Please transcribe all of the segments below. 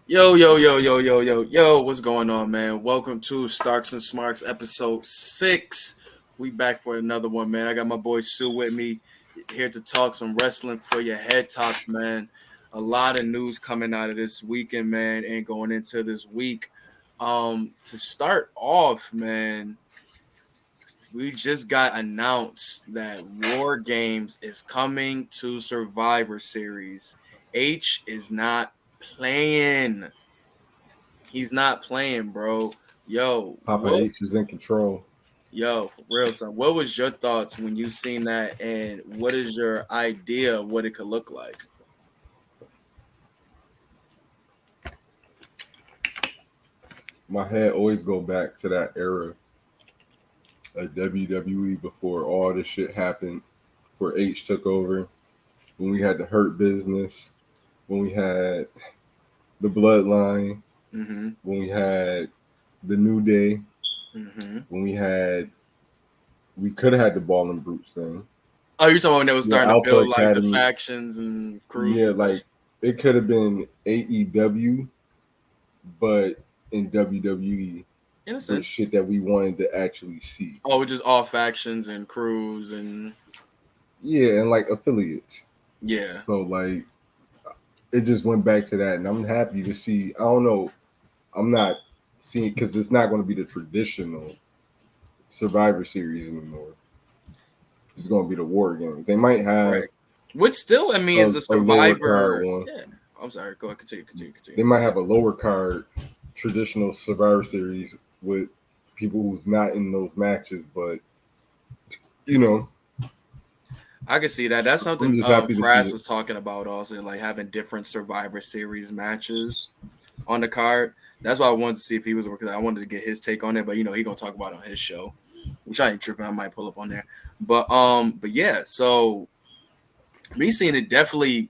Yo, what's going on, man? Welcome to S.T.A.R.K.S and Smarks episode 6. We back for another one, man. I got my boy Sue with me here to talk some wrestling for your head tops, man. A lot of news coming out of this weekend, man, and going into this week. To start off, man, we just got announced that War Games is coming to Survivor Series. H is not playing. He's not playing, bro. Yo, Papa what? H is in control. Yo, for real, son. What was your thoughts when you seen that, and what is your idea of what it could look like? My head always go back to that era at WWE before all this shit happened, where H took over, when we had the Hurt Business, when we had the Bloodline, Mm-hmm. when we had the New Day, Mm-hmm. when we could have had the Ball and Brutes thing. Oh, you're talking about when they was Yeah, starting to Alpha build like the Academy. factions and crews and Yeah, such. like it could have been AEW, but in WWE In a with sense. shit that we wanted to actually see. Oh, just all factions and crews and Yeah, and like affiliates. yeah. So like it just went back to that, and I'm happy to see. I don't know. I'm not seeing because it's not going to be the traditional Survivor Series anymore. It's going to be the War Games. They might have Right. Which still, I mean, is a a lower card survivor. one. Yeah. I'm sorry. Go ahead. Continue. They might Listen. have a lower card traditional Survivor Series with people who's not in those matches, but you know, I can see that. That's I'm something just happy to see Frass it. was talking about also, like having different Survivor Series matches on the card. That's why I wanted to see if he was because I wanted to get his take on it, but he gonna talk about it on his show, which I ain't tripping. I might pull up on there, but yeah. So me seeing it definitely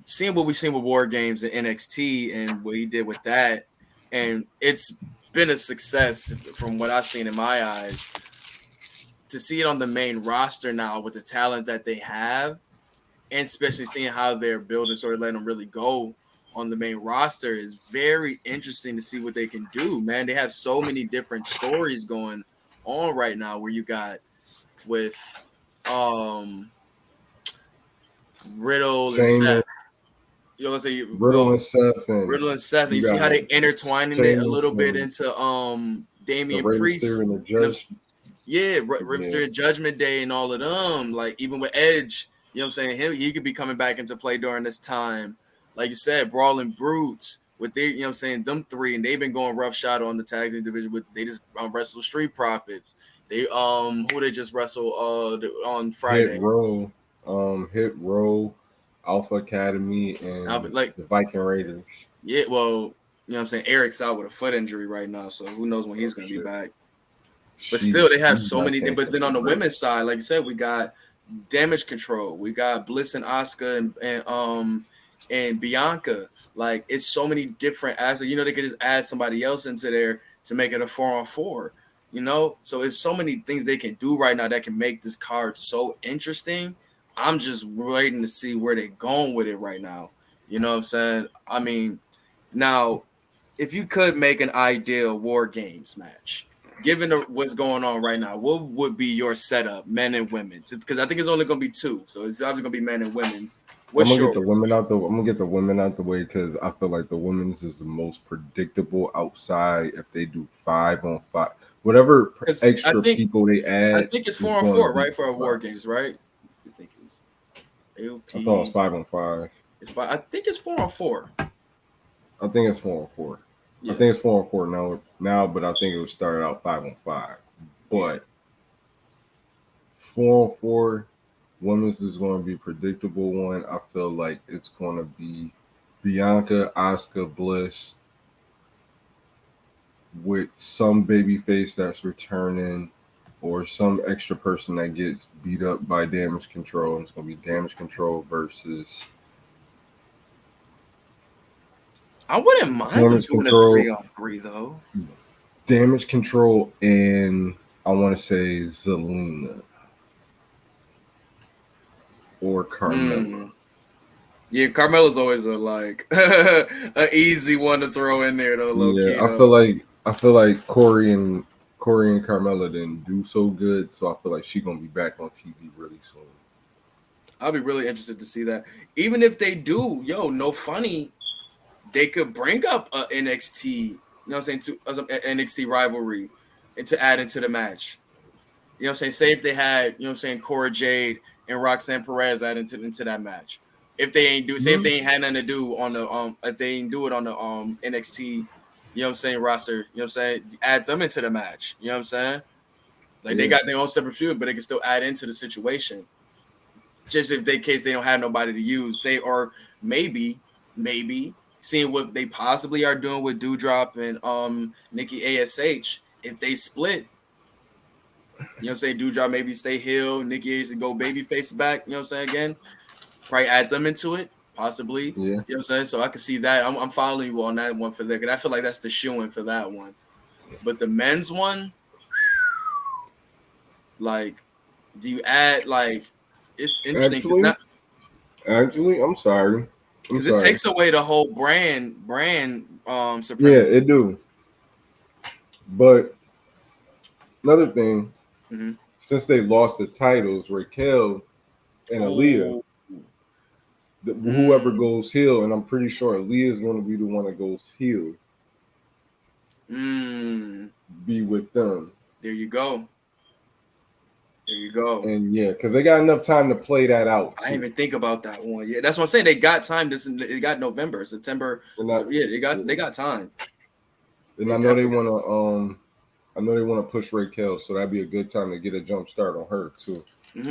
seeing what we've seen with War Games and NXT and what he did with that, and it's been a success from what I've seen in my eyes. To see it on the main roster now with the talent that they have, and especially seeing how they're building, sort of letting them really go on the main roster is very interesting to see what they can do. Man, they have so many different stories going on right now. Where you got with um Riddle and Sheamus, Seth. You know, let's say Riddle, and Seth, and Riddle and Seth, and you you see how got they intertwining it a Sheamus little bit and into the Damian Rey Mysterio Priest. and the You know, Judge. yeah, Yeah, Mysterio Judgment Day and all of them. Like even with Edge, you know what I'm saying? He could be coming back into play during this time. Like you said, Brawling Brutes with they, you know what I'm saying, them three, and they've been going rough shot on the tag team division with they just wrestle Street Profits. They who they just wrestle on Hit Friday. Row, Hit Row, Alpha Academy, and Like the Viking Raiders. yeah, well, you know what I'm saying? Eric's out with a foot injury right now, so who knows when Oh he's gonna be shit, back. But still, they have she's so not many. paying But then attention on to the Riddle. women's side, like you said, we got Damage Control, we got Bliss and Asuka and Bianca. Like it's so many different aspects. You know, they could just add somebody else into there to make it a 4-on-4. You know, so it's so many things they can do right now that can make this card so interesting. I'm just waiting to see where they're going with it right now. You know what I'm saying? I mean, now if you could make an ideal War Games match, given what's going on right now, what would be your setup, men and women's? Because I think it's only going to be two, so it's obviously going to be men and women's. I'm What's gonna get the yours? women out the. I'm gonna get the women out the way because I feel like the women's is the most predictable outside. If they do 5-on-5, whatever Because extra people they I add think it's is four on going to four, be right, for a War survivors. Games, right? I think it's I thought it was AOP. 5-on-5. It's five. I think it's 4-on-4. I think it's 4-on-4. I Yeah, think it's 4-on-4 now, but I think it was started out 5-on-5. yeah. But 4-on-4 women's is going to be a predictable one. I feel like it's going to be Bianca, Asuka, Bliss with some babyface that's returning or some extra person that gets beat up by Damage Control. And it's going to be Damage Control versus I wouldn't mind them Damage doing a Control, 3-on-3 though. Damage Control, and I want to say Zelina or Hmm. Carmella. Yeah, Carmella's always a like a easy one to throw in there though, low Yeah, key though. I feel like Corey and Carmella didn't do so good, so I feel like she's gonna be back on TV really soon. I'll be really interested to see that. Even if they do, yo, no funny, they could bring up a NXT, you know what I'm saying, to some NXT rivalry and to add into the match. You know what I'm saying? Say if they had, you know what I'm saying, Cora Jade and Roxanne Perez add into that match. If they ain't do say if Hmm. they ain't had nothing to do on the if they ain't do it on the NXT, you know what I'm saying, roster, you know what I'm saying, add them into the match. You know what I'm saying? Like they Yeah, got their own separate feud, but they can still add into the situation. Just if they case they don't have nobody to use, say, or maybe seeing what they possibly are doing with Dewdrop and Nikki ASH, if they split, you know what I'm saying, Dewdrop maybe stay heel, Nikki ASH go baby face back, you know what I'm saying, again, probably add them into it, possibly. yeah. You know what I'm saying? So I can see that. I'm following you on that one for that, because I feel like that's the shoe-in for that one. But the men's one, like, do you add like it's interesting because Actually, not I'm sorry. I'm because this sorry. takes away the whole brand Yeah, supremacy. it do. But another thing, Mm-hmm. since they lost the titles, Raquel and Aaliyah, Oh, whoever mm, goes heel, and I'm pretty sure Aaliyah is going to be the one that goes heel, mm. be with them. There you go. There you go. And yeah, because they got enough time to play that out I didn't too. even think about that one. Yeah, that's what I'm saying. They got time. They got November, September. And I, Yeah, they yeah. got time. And They I know they definitely got want time. to I know they want to push Raquel, so that'd be a good time to get a jump start on her too.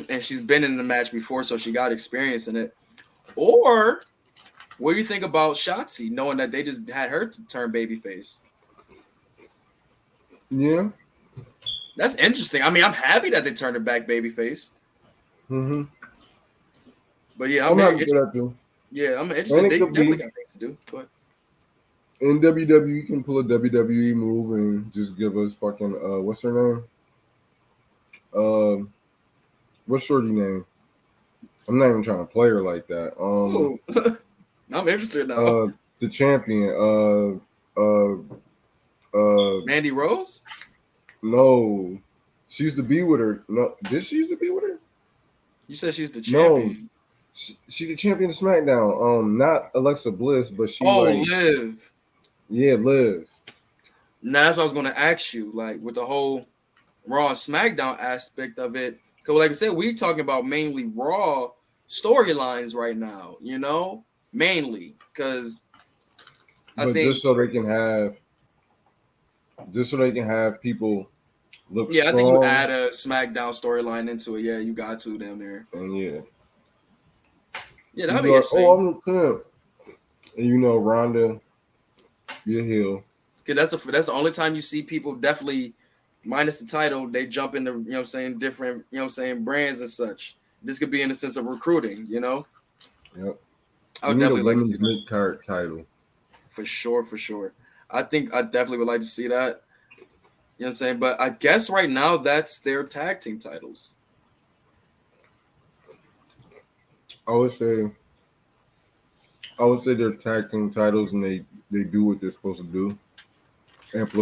And she's been in the match before, so she got experience in it. Or what do you think about Shotzi, knowing that they just had her turn babyface? Yeah. That's interesting. I mean, I'm happy that they turned her back babyface. Hmm. But yeah, I'm happy for that too. I'm And interested. it They could definitely be got things to do. But in WWE can pull a WWE move and just give us fucking what's her name? Um what's Shorty name? I'm not even trying to play her like that. oh, I'm interested now. Uh the champion, uh Mandy Rose? no. She used to be with her. No, did she used to be with her? You said she's the No. champion. She the champion of SmackDown. Not Alexa Bliss, but she Oh, like Liv. yeah, Liv. Now that's what I was gonna ask you. Like with the whole Raw and SmackDown aspect of it, because like I said, we talking about mainly Raw storylines right now. You know, mainly because I But think just so they can have people look yeah, I think you strong add a SmackDown storyline into it. Yeah, you got to down there. and yeah. Yeah, You that'd be be like, oh, interesting. I'm the champ. And you know, Ronda, be a heel. Cause that's the only time you see people definitely minus the title, they jump into, you know what I'm saying, different, you know what I'm saying, brands and such. This could be in the sense of recruiting, you know? Yep. I We would need a definitely like to see women's that. mid card title. For sure, for sure. I think I definitely would like to see that. You know what I'm saying? But I guess right now that's their tag team titles. I would say I would say they're tag team titles and they do what they're supposed to do.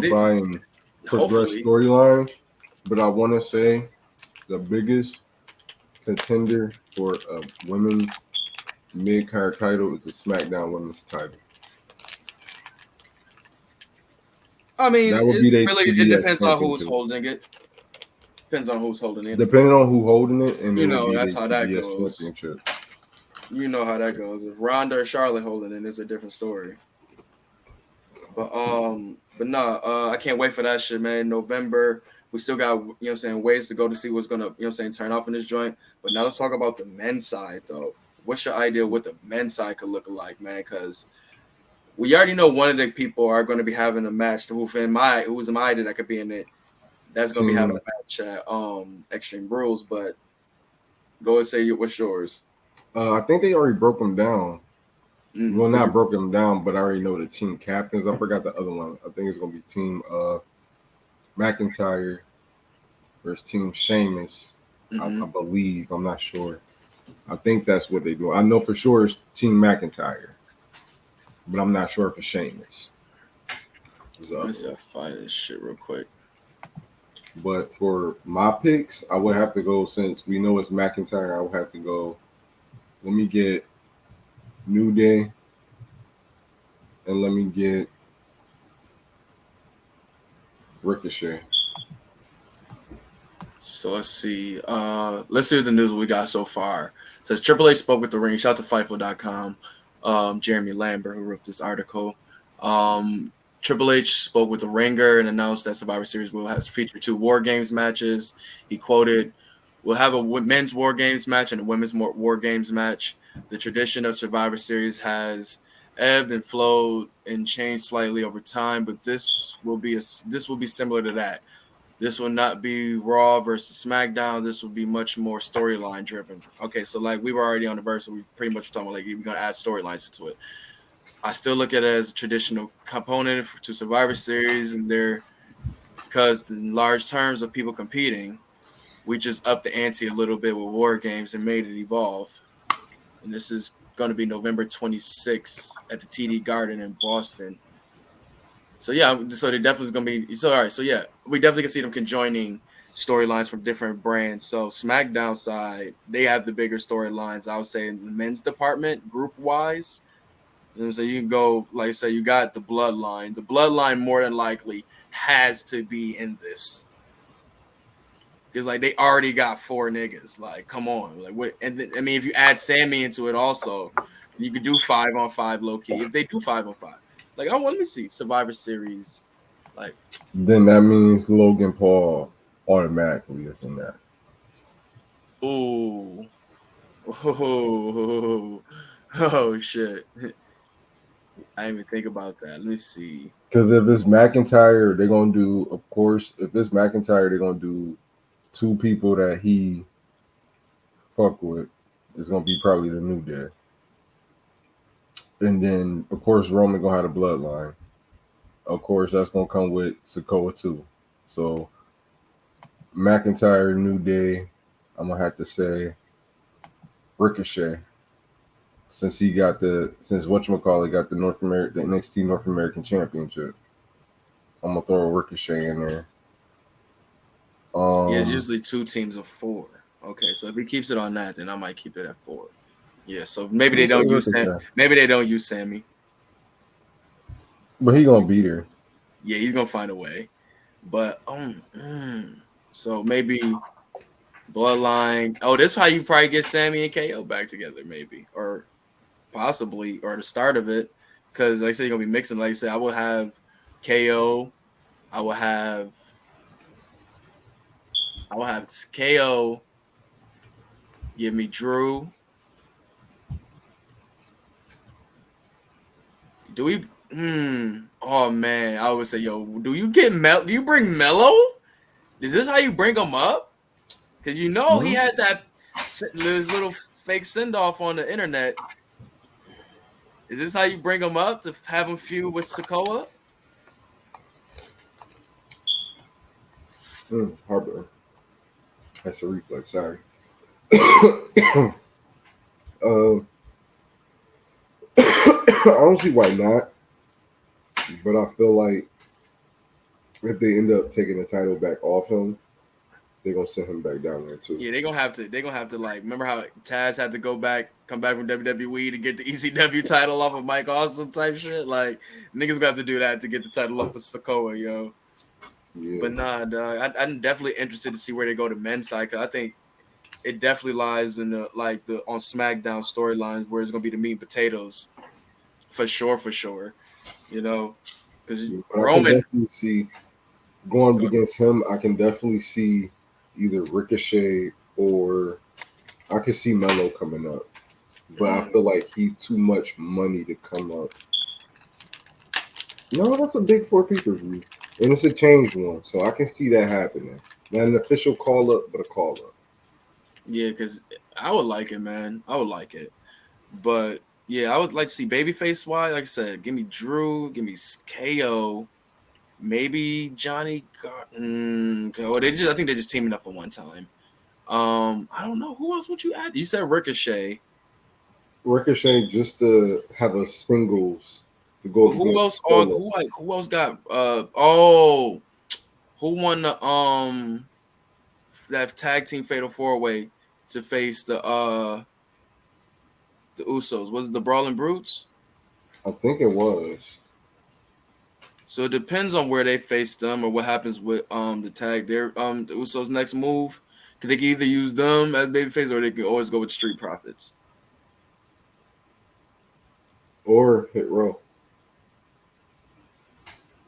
They, Amplify and progress hopefully. storylines. But I wanna say the biggest contender for a women's mid card title is the SmackDown women's title. I mean, That would be it's their really it TBS depends on who's championship. holding it. Depends on who's holding it. Depending on who holding it, and it You would know, be that's their how that TBS goes. championship. You know how that goes. If Ronda or Charlotte holding it, it's a different story. But nah, I can't wait for that shit, man. November, we still got, you know what I'm saying, ways to go to see what's gonna, you know what I'm saying, turn off in this joint. But now let's talk about the men's side though. What's your idea what the men's side could look like, man? Because we already know one of the people are going to be having a match. Who's in my idea that could be in it? That's going to be having Team, a match at Extreme Rules. But go and say what's yours. I think they already broke them down. Well, Would not you? broke them down, but I already know the team captains. I forgot the other one. I think it's gonna be Team McIntyre versus Team Sheamus. I Mm-hmm. believe. I'm not sure. I think that's what they do. I know for sure it's Team McIntyre, but I'm not sure if it's Sheamus. Is the Let other me see. one. I'll find this shit real quick. But for my picks, I would have to go since we know it's McIntyre. I would have to go. Let me get New Day, and let me get Ricochet. So let's see. Let's see what the news we got so far. It says Triple H spoke with the ring. Shout out to Fightful.com. Jeremy Lambert, who wrote this article. Triple H spoke with the Ringer and announced that Survivor Series will have feature 2 War Games matches. He quoted, "We'll have a men's War Games match and a women's War Games match. The tradition of Survivor Series has ebbed and flowed and changed slightly over time, but this will be similar to that. This will not be Raw versus SmackDown. This will be much more storyline driven." Okay, so like we were already on the verse, so we pretty much talking about like we're gonna add storylines into it. I still look at it as a traditional component to Survivor Series, and there because in large terms of people competing, we just upped the ante a little bit with War Games and made it evolve. And this is going to be November 26th at the TD Garden in Boston. So yeah, so they definitely is gonna be so all right. So yeah, we definitely can see them conjoining storylines from different brands. So SmackDown side, they have the bigger storylines. I would say in the men's department, group wise. So you can go, like I said, you got the bloodline. The bloodline more than likely has to be in this. Because like they already got 4 niggas. Like, come on. Like what and I mean if you add Sammy into it also, you could do 5-on-5 low key. If they do 5-on-5. Like, I want to see Survivor Series. Like, Then that means Logan Paul automatically is in that. ooh. Oh, oh shit. I didn't even think about that. Let me see. Because if it's McIntyre, they're gonna do. Of course, if it's McIntyre, they're gonna do 2 people that he fuck with. It's gonna be probably the New Day, and then of course Roman gonna have a bloodline. Of course, that's gonna come with Sokoa too. So McIntyre, New Day. I'm gonna have to say Ricochet, since he got the since whatchamacallit got the NXT North American Championship. I'm gonna throw a Ricochet in there. Yeah, it's Um, usually 2 teams of 4. Okay, so if he keeps it on that, then I might keep it at 4. Yeah, so maybe I'm they gonna say don't use Sam. Ricochet, Maybe they don't use Sammy. but he gonna be there. Yeah, he's gonna find a way. But so maybe Bloodline. Oh, this is how you probably get Sammy and KO back together, maybe, or possibly, or the start of it. Because like I said, you're gonna be mixing. Like I said, I will have KO. I will have. I will have KO. Give me Drew. Do we? Oh man, I would say, yo, do you get Mel? Do you bring Mello? Is this how you bring him up? Because you know he No, had that his little fake send off on the internet. Is this how you bring him up to have him feud with Sokoa? Harbor. That's a reflex. Sorry. uh, I don't see why not, but I feel like if they end up taking the title back off him, they're gonna send him back down there too. Yeah, they're gonna have to. They're gonna have to like. Remember how Taz had to come back from WWE to get the ECW title off of Mike Awesome type shit. Like niggas gonna have to do that to get the title off of Sokoa, yo. Yeah, But nah, dog. I'm definitely interested to see where they go to men's side. Cause I think it definitely lies in the on SmackDown storylines where it's gonna be the meat and potatoes for sure, for sure. You know, because yeah. But I can Roman. definitely see going against him. I can definitely see either Ricochet or I can see Mello coming up. But I feel like he's too much money to come up. No, that's a big 4 pay-per-view, and it's a changed one, so I can see that happening. Not an official call up, but a call up. Yeah, because I would like it, man. I would like it. But yeah, I would like to see babyface wise. Like I said, give me Drew, give me KO, maybe Johnny. Well, I think they're just teaming up for one time. I don't know who else would you add. You said Ricochet, Ricochet just to have a singles to go but up who against else? Solo. Who else got? Oh, who won the that tag team fatal 4-way to face the Usos? Was it the Brawling Brutes? I think it was. So it depends on where they face them or what happens with the tag. Their the Usos' next move. Cause they can either use them as babyface or they can always go with Street Profits. Or Hit Row.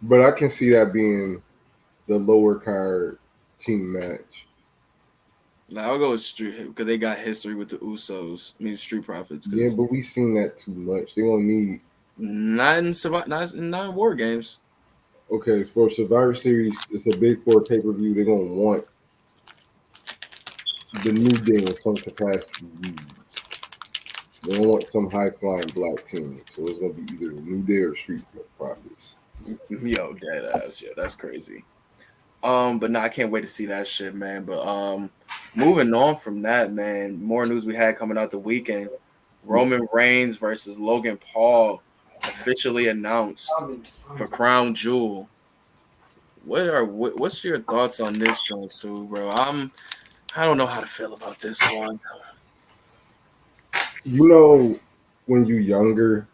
But I can see that being the lower card team match. Like, I'll go with Street because they got history with the Usos. I mean Street Profits Yeah, because but we've seen that too much. They don't need. not in War Games. Okay, for Survivor Series, it's a big four pay per view. They're gonna want the New Day in some capacity used. They don't want some high flying black team. So it's gonna be either the New Day or Street Profits. Yo, dead ass. Yeah, that's crazy. But no, I can't wait to see that shit, man. But moving on from that, man, more news we had coming out the weekend. Roman Reigns versus Logan Paul officially announced for Crown Jewel. What's your thoughts on this, John Sue, bro? I don't know how to feel about this one. You know, when you younger,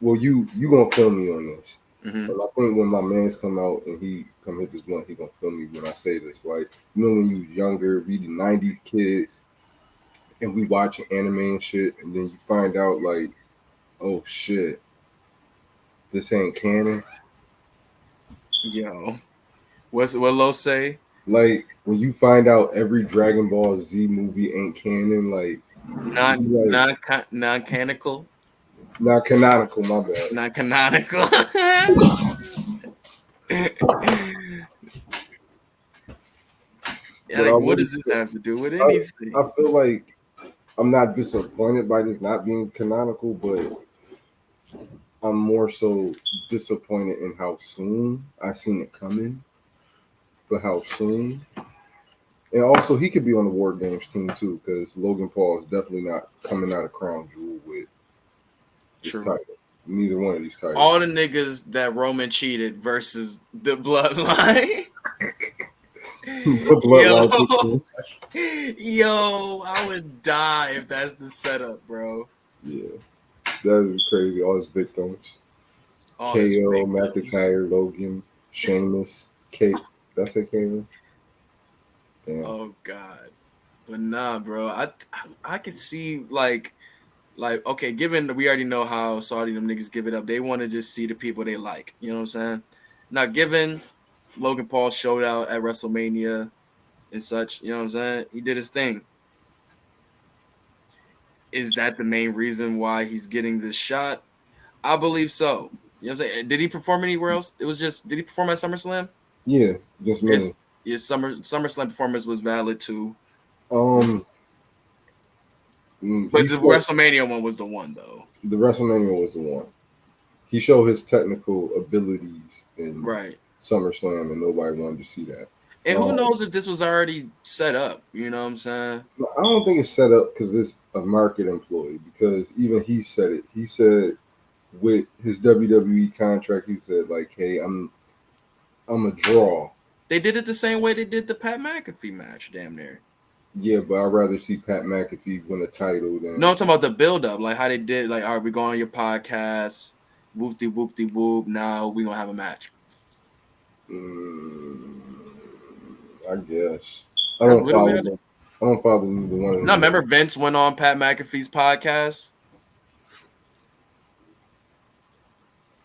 well, you gonna feel me on this. Hmm. But I think when my man's come out and he come hit this blunt, he gonna feel me when I say this. Like, you know, when you younger, we the '90s kids, and we watching anime and shit, and then you find out like, oh shit, this ain't canon. Yo, what Lo say? Like when you find out every Dragon Ball Z movie ain't canon, like Not you like non canonical, not canonical. My bad. not canonical. But I Like, what really, does this have to do with I anything? feel like I'm not disappointed by this not being canonical, but I'm more so disappointed in how soon I seen it coming, but how soon. And also, he could be on the War Games team too, because Logan Paul is definitely not coming out of Crown Jewel with this True. title. Neither one of these titles. All the niggas that Roman cheated versus the bloodline. The Yo, Bloodline 16. yo, I would die if that's the setup, bro. Yeah, that is crazy. All his victims: All his KO, victims. McIntyre, Logan, Sheamus, Kate. That's it, KO. Damn. Oh God, but nah, bro. I could see like okay, given that we already know how Saudi them niggas give it up, they want to just see the people they like. You know what I'm saying? Now, given Logan Paul showed out at WrestleMania and such, you know what I'm saying? He did his thing. Is that the main reason why he's getting this shot? I believe so. You know what I'm saying? Did he perform anywhere else? It was just did he perform at SummerSlam? Yeah, just His me. his SummerSlam performance was valid too. You know, Um, but he the said WrestleMania one was the one though. the WrestleMania was the one. He showed his technical abilities in Right. SummerSlam, and nobody wanted to see that. And who Um, knows if this was already set up, you know what I'm saying? I don't think it's set up because it's a market employee. Because even he said it. He said with his WWE contract, he said like, "Hey, I'm a draw. They did it the same way they did the Pat McAfee match, damn near. Yeah, but I'd rather see Pat McAfee win a title No, than." I'm talking about the build up, like how they did, like, all right, we go on your podcast, whoop de whoop. Now we gonna have a match. Mm, I guess I That's don't literally follow how them. I don't follow neither one of no, them. remember Vince went on Pat McAfee's podcast,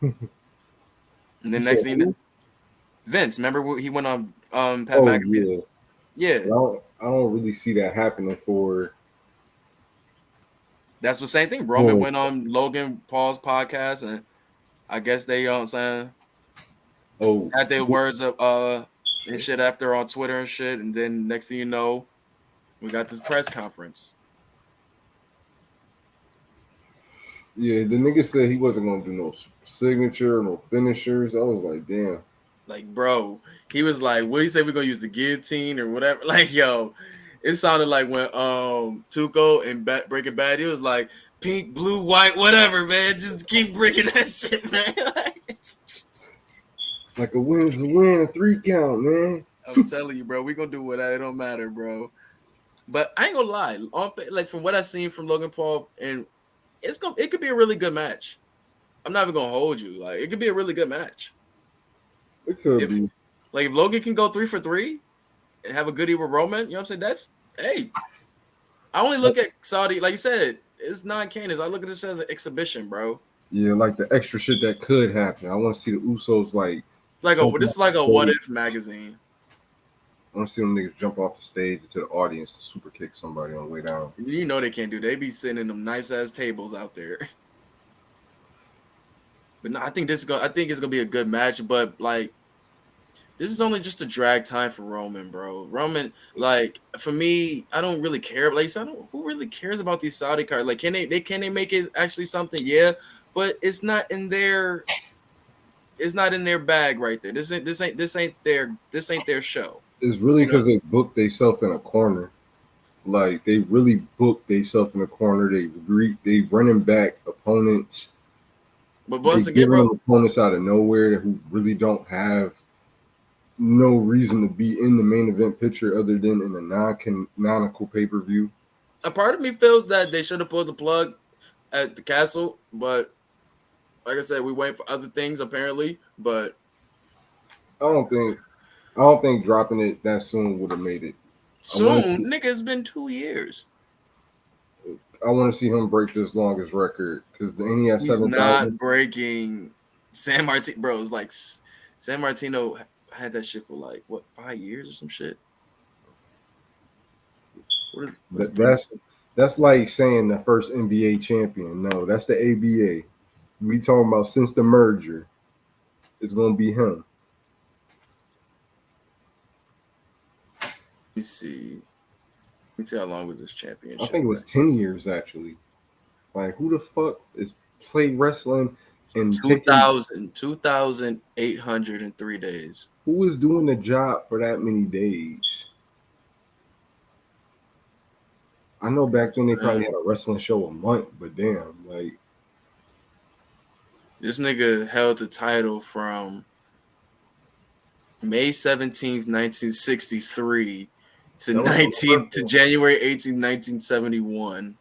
and You then said next thing you know, who? Vince, remember he went on Pat Oh McAfee? yeah, Yeah, but I don't really see that happening for. that's the same thing. Roman Oh, went on Logan Paul's podcast, and I guess they, you know what I'm saying, oh, had their words up and shit after on Twitter and shit, and then next thing you know, we got this press conference. yeah. The nigga said he wasn't gonna do no signature, no finishers. I was like, damn. Like, bro, he was like, "What do you say? We're gonna use the guillotine or whatever?" Like, yo, It sounded like when Tuco and Breaking Bad, he was like pink, blue, white, whatever, man. Just keep bringing that shit, man. Like a win's a win, a 3 count, man. I'm telling you, bro, we gonna do whatever. It don't matter, bro. But I ain't gonna lie. Like from what I've seen from Logan Paul, and it could be a really good match. I'm not even gonna hold you. Like it could be a really good match. It could be. Like if Logan can go 3 for 3 and have a goodie with Roman, you know what I'm saying? That's hey. I only look at Saudi, like you said, it's non-canon. I look at this as an exhibition, bro. Yeah, like the extra shit that could happen. I want to see the Usos like This is like a what if magazine. I want to see them niggas jump off the stage into the audience to super kick somebody on the way down. You know they can't do. They be sitting in them nice ass tables out there. But no, I think it's gonna be a good match. But like, this is only just a drag time for Roman, bro. Roman, like for me, I don't really care. Like, who really cares about these Saudi cards? Like, can they make it actually something? Yeah, but it's not in their bag right there. This ain't their show. It's really because they booked themselves in a corner. Like they really booked themselves in a corner. They running back opponents. But once again, bro, opponents out of nowhere who really don't have no reason to be in the main event picture other than in a non-canonical pay-per-view. A part of me feels that they should have pulled the plug at the castle, but like I said, we wait for other things apparently. But I don't think dropping it that soon would have made it. Soon, nigga, it's been 2 years. I want to see him break this longest record because he has 7,000. He's not breaking. San Martino, bro. It's like San Martino had that shit for like what 5 years or some shit. That's like saying the first NBA champion. No, that's the ABA. We talking about since the merger. It's gonna be him. Let me see how long was this championship. I think it was 10 years actually. Like who the fuck is played wrestling in 2,803 days? Who is doing the job for that many days? I know back then they probably had a wrestling show a month, but damn, like this nigga held the title from May 17th, 1963 to January 18th, 1971.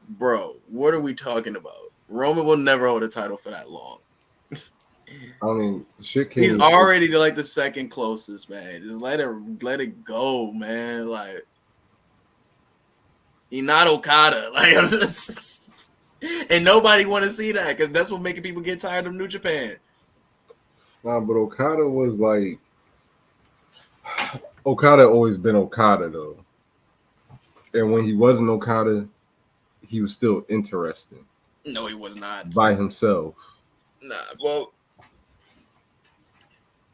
Bro, what are we talking about? Roman will never hold a title for that long. I mean, shit came. He's already like the second closest, man. Just let it go, man. Like he not Okada, like, and nobody want to see that because that's what making people get tired of New Japan. Nah, but Okada was like Okada always been Okada though, and when he wasn't Okada, he was still interesting. No, he was not by himself. Nah, well,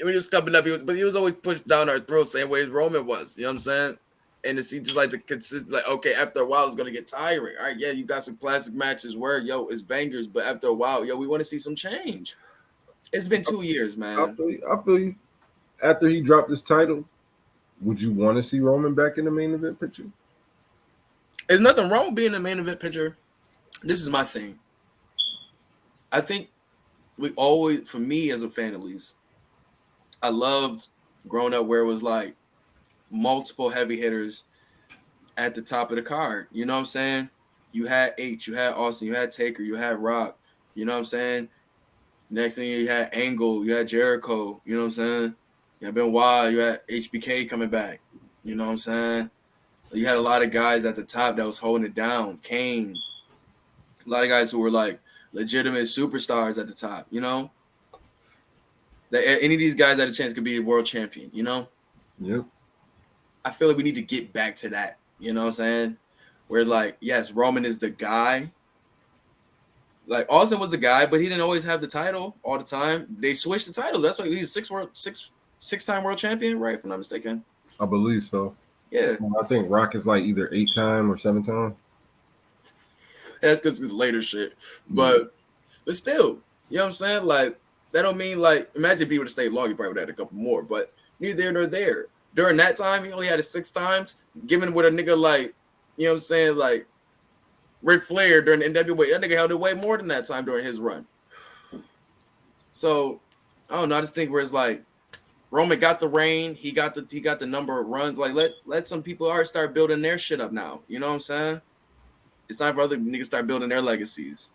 when he was coming up, he was always pushed down our throats, same way as Roman was. You know what I'm saying? And to see just like the consistent, like okay, after a while it's gonna get tiring. All right, yeah, you got some classic matches where it's bangers, but after a while, we want to see some change. It's been 2 years, man. I feel you. After he dropped his title, would you want to see Roman back in the main event picture? There's nothing wrong with being in the main event picture. This is my thing. I think for me as a fan at least, I loved growing up where it was like multiple heavy hitters at the top of the card. You know what I'm saying? You had H, you had Austin, you had Taker, you had Rock. You know what I'm saying? Next thing you had Angle, you had Jericho. You know what I'm saying? You had Benoit, you had HBK coming back. You know what I'm saying? You had a lot of guys at the top that was holding it down. Kane. A lot of guys who were like legitimate superstars at the top, you know? That any of these guys had a chance could be a world champion, you know? Yep. I feel like we need to get back to that. You know what I'm saying? Where like, yes, Roman is the guy. Like Austin was the guy, but he didn't always have the title all the time. They switched the titles. That's why he's six-time world champion, right? If I'm not mistaken. I believe so. Yeah. I think Rock is like either 8-time or 7-time. That's because of the later shit. But still, you know what I'm saying? Like, that don't mean like imagine if he would have stayed long, he probably would have had a couple more, but neither there nor there. during that time, he only had it 6 times. Given with a nigga like, you know what I'm saying, like Ric Flair during the NWA, that nigga held it way more than that time during his run. So I don't know. I just think where it's like Roman got the reign, he got the number of runs. Like let some people already start building their shit up now. You know what I'm saying? It's time for other niggas start building their legacies.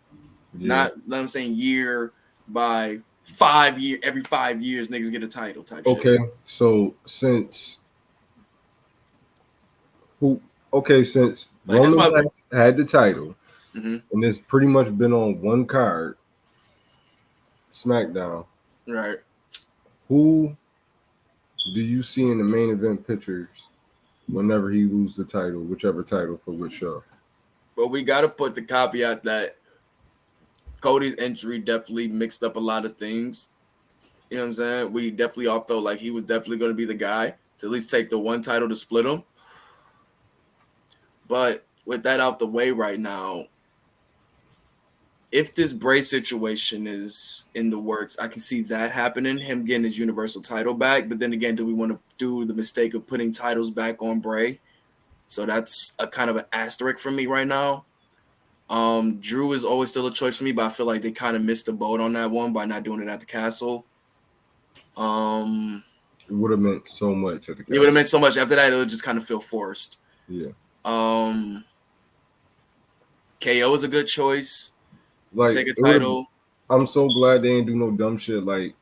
Yeah. Not let them saying year by every 5 years niggas get a title type shit. Okay, so since since Like this Roman had the title, mm-hmm. and it's pretty much been on one card, SmackDown. Right. Who do you see in the main event pictures whenever he loses the title, whichever title for which show? But we got to put the caveat that Cody's injury definitely mixed up a lot of things. You know what I'm saying? We definitely all felt like he was definitely going to be the guy to at least take the one title to split them. But with that out the way right now, if this Bray situation is in the works, I can see that happening, him getting his Universal title back. But then again, do we want to do the mistake of putting titles back on Bray? So that's a kind of an asterisk for me right now. Drew is always still a choice for me, but I feel like they kind of missed the boat on that one by not doing it at the castle. It would have meant so much at the castle. It would have meant so much. After that, it would just kind of feel forced. Yeah. KO is a good choice. Like, take a title. I'm so glad they didn't do no dumb shit like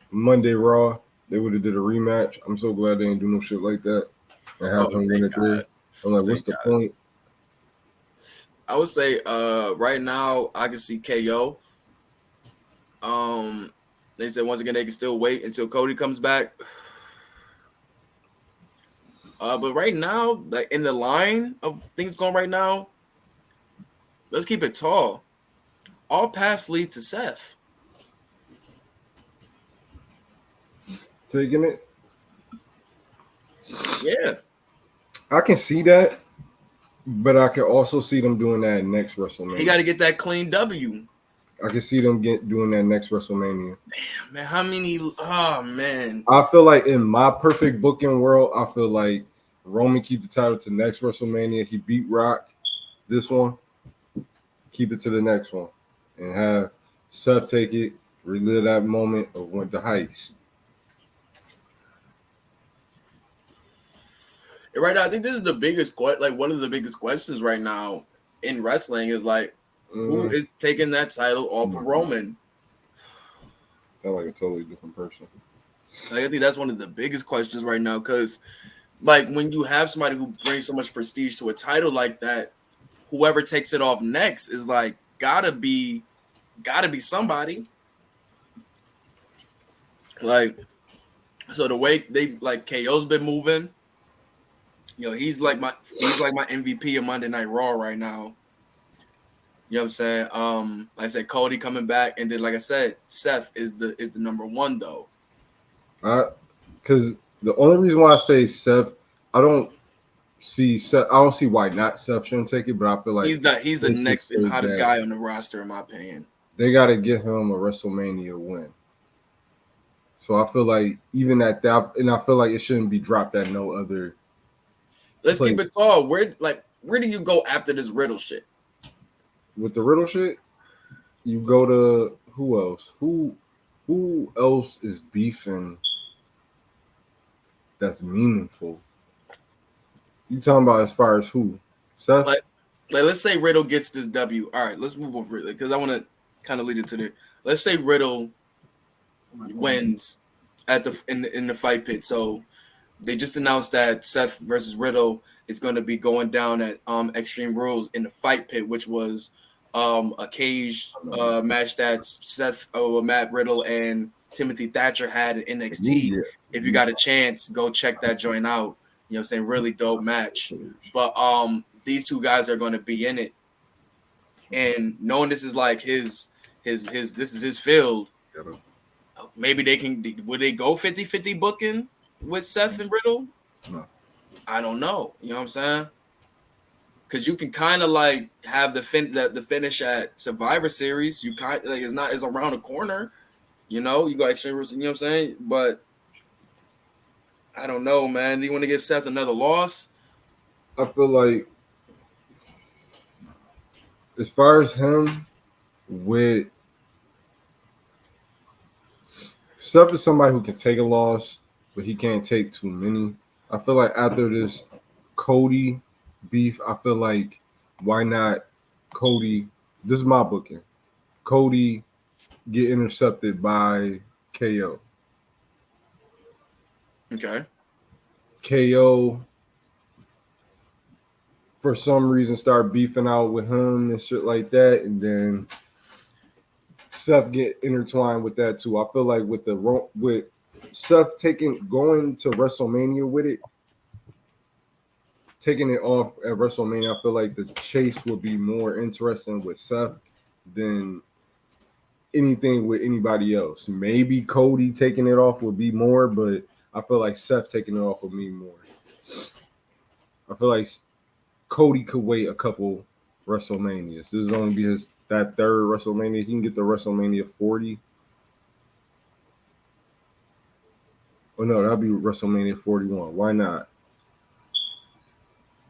Monday Raw. They would have did a rematch. I'm so glad they didn't do no shit like that and have him win it there. I'm like, what's the point? I would say right now I can see KO. They said once again they can still wait until Cody comes back. But right now, like in the line of things going right now, let's keep it tall. All paths lead to Seth. Taking it? Yeah. I can see that, but I can also see them doing that next WrestleMania. He got to get that clean W. I can see them doing that next WrestleMania. Damn, man. How many? Oh, man. I feel like in my perfect booking world, I feel like Roman keep the title to next WrestleMania. He beat Rock this one. Keep it to the next one. And have Seth take it, relive that moment of when the heist. Right now, I think this is the biggest, like one of the biggest questions right now in wrestling is like, who is taking that title off of Roman? I feel like a totally different person. Like, I think that's one of the biggest questions right now because, like, when you have somebody who brings so much prestige to a title like that, whoever takes it off next is like gotta be somebody. Like, so the way they like KO's been moving. You know, he's like my MVP of Monday Night Raw right now. You know what I'm saying? Like I said, Cody coming back, and then like I said, Seth is the number one though. Because the only reason why I say Seth, I don't see why not Seth shouldn't take it, but I feel like he's the next and hottest guy on the roster in my opinion. They got to give him a WrestleMania win. So I feel like even at that, and I feel like it shouldn't be dropped at no other. Let's keep it tall. Where do you go after this Riddle shit? With the Riddle shit, you go to who else? Who else is beefing that's meaningful? You talking about as far as who? Seth? Like let's say Riddle gets this W. All right, let's move on Riddle because I want to kind of lead it to there. Let's say Riddle wins at in the fight pit. So they just announced that Seth versus Riddle is going to be going down at Extreme Rules in the fight pit, which was a cage match that Matt Riddle and Timothy Thatcher had in NXT. Yeah. If you got a chance, go check that joint out. You know what I'm saying? Really dope match. But these two guys are going to be in it. And knowing this is like his this is his field, maybe they can would they go 50-50 booking with Seth and Riddle? No. I don't know. You know what I'm saying? Because you can kind of like have the finish at Survivor Series. You kind like it's around the corner. You know, you go Extreme Rules. You know what I'm saying? But I don't know, man. Do you want to give Seth another loss? I feel like as far as him with Seth is somebody who can take a loss, but he can't take too many. I feel like after this Cody beef, I feel like why not Cody? This is my booking. Cody get intercepted by KO. Okay. KO for some reason start beefing out with him and shit like that, and then Seth get intertwined with that too. I feel like with Seth going to WrestleMania with it, taking it off at WrestleMania, I feel like the chase would be more interesting with Seth than anything with anybody else. Maybe Cody taking it off would be more, but I feel like Seth taking it off would be more. I feel like Cody could wait a couple WrestleManias. This is only be his that third WrestleMania. He can get the WrestleMania 40. Oh no, that'll be WrestleMania 41. Why not?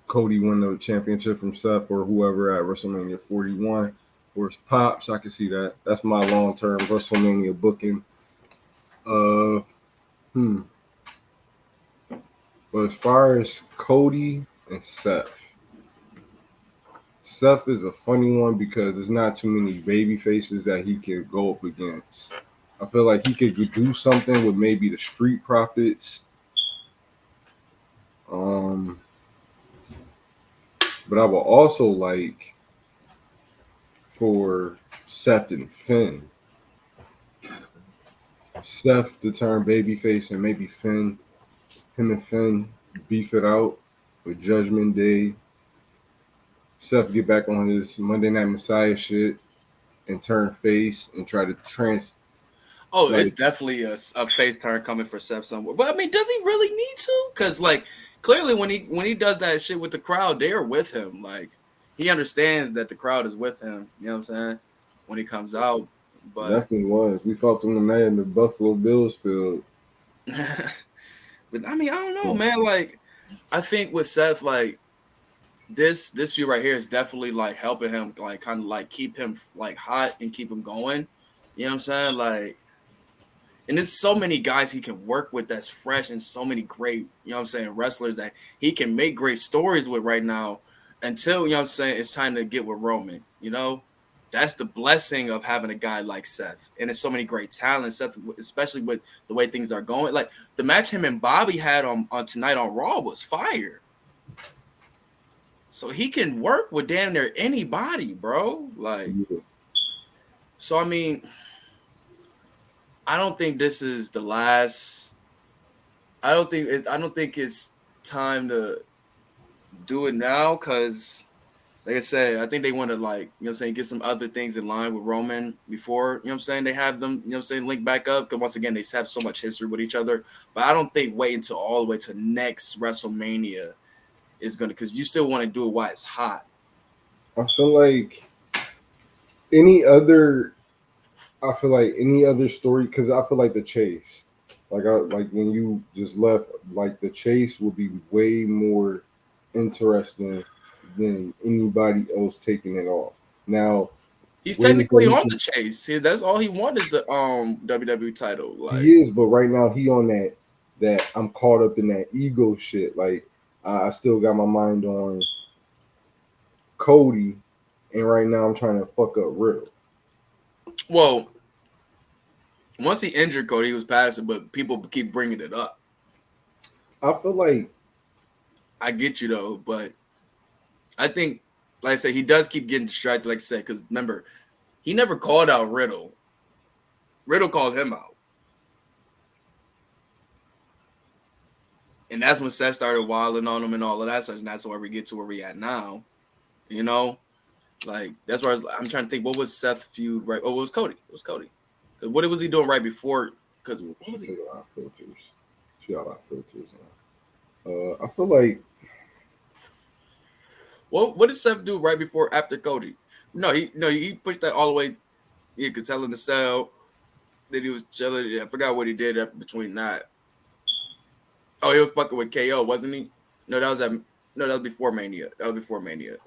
Cody win the championship from Seth or whoever at WrestleMania 41. Or his pops, I can see that. That's my long term WrestleMania booking. Uh, hmm. But as far as Cody and Seth is a funny one because there's not too many baby faces that he can go up against. I feel like he could do something with maybe the Street Profits. Um, but I would also like for Seth and Finn. Seth to turn babyface and maybe him and Finn beef it out with Judgment Day. Seth get back on his Monday Night Messiah shit and turn face and try to Oh, it's like definitely a face turn coming for Seth somewhere. But I mean, does he really need to? Because like clearly when he does that shit with the crowd, they're with him. Like he understands that the crowd is with him. You know what I'm saying? When he comes out, but definitely was. We fought them tonight in the Buffalo Bills field. but I mean, I don't know, man. Like I think with Seth, like this view right here is definitely like helping him, like kind of like keep him like hot and keep him going. You know what I'm saying? Like and there's so many guys he can work with that's fresh and so many great, you know what I'm saying, wrestlers that he can make great stories with right now until, you know what I'm saying, it's time to get with Roman, you know? That's the blessing of having a guy like Seth. And there's so many great talents, Seth, especially with the way things are going. Like the match him and Bobby had on tonight on Raw was fire. So he can work with damn near anybody, bro. Like, Yeah. so I mean, I don't think this is the last. I don't think it's time to do it now because, like I said, I think they want to like you know what I'm saying get some other things in line with Roman before you know what I'm saying they have them you know what I'm saying link back up because once again they have so much history with each other. But I don't think wait until all the way to next WrestleMania is gonna because you still want to do it while it's hot. I feel like any other I feel like any other story because I feel like the chase. Like when you just left, like the chase will be way more interesting than anybody else taking it off. Now, He's ways that technically he on the can chase. See, that's all he wants is the WWE title. Like he is, but right now he on that I'm caught up in that ego shit. Like I still got my mind on Cody, and right now I'm trying to fuck up Riddle. well, once he injured Cody, he was past it, but people keep bringing it up. I feel like I get you though, but I think, like I said, he does keep getting distracted. Like I said, because remember, he never called out Riddle. Riddle called him out, and that's when Seth started wilding on him and all of that such. And that's where we get to where we at now. You know, like that's where I'm trying to think. What was Seth feud right? Oh, it was Cody. It was Cody. Because what was he doing right before? Because what she was he? took a lot of filters. She got a lot of filters on. I feel like What did Seth do right before after Cody? No, he pushed that all the way. He could tell him to sell. Then he was chilling. I forgot what he did between that. Oh, he was fucking with KO, wasn't he? No, that was at no, that was before Mania. That was before Mania.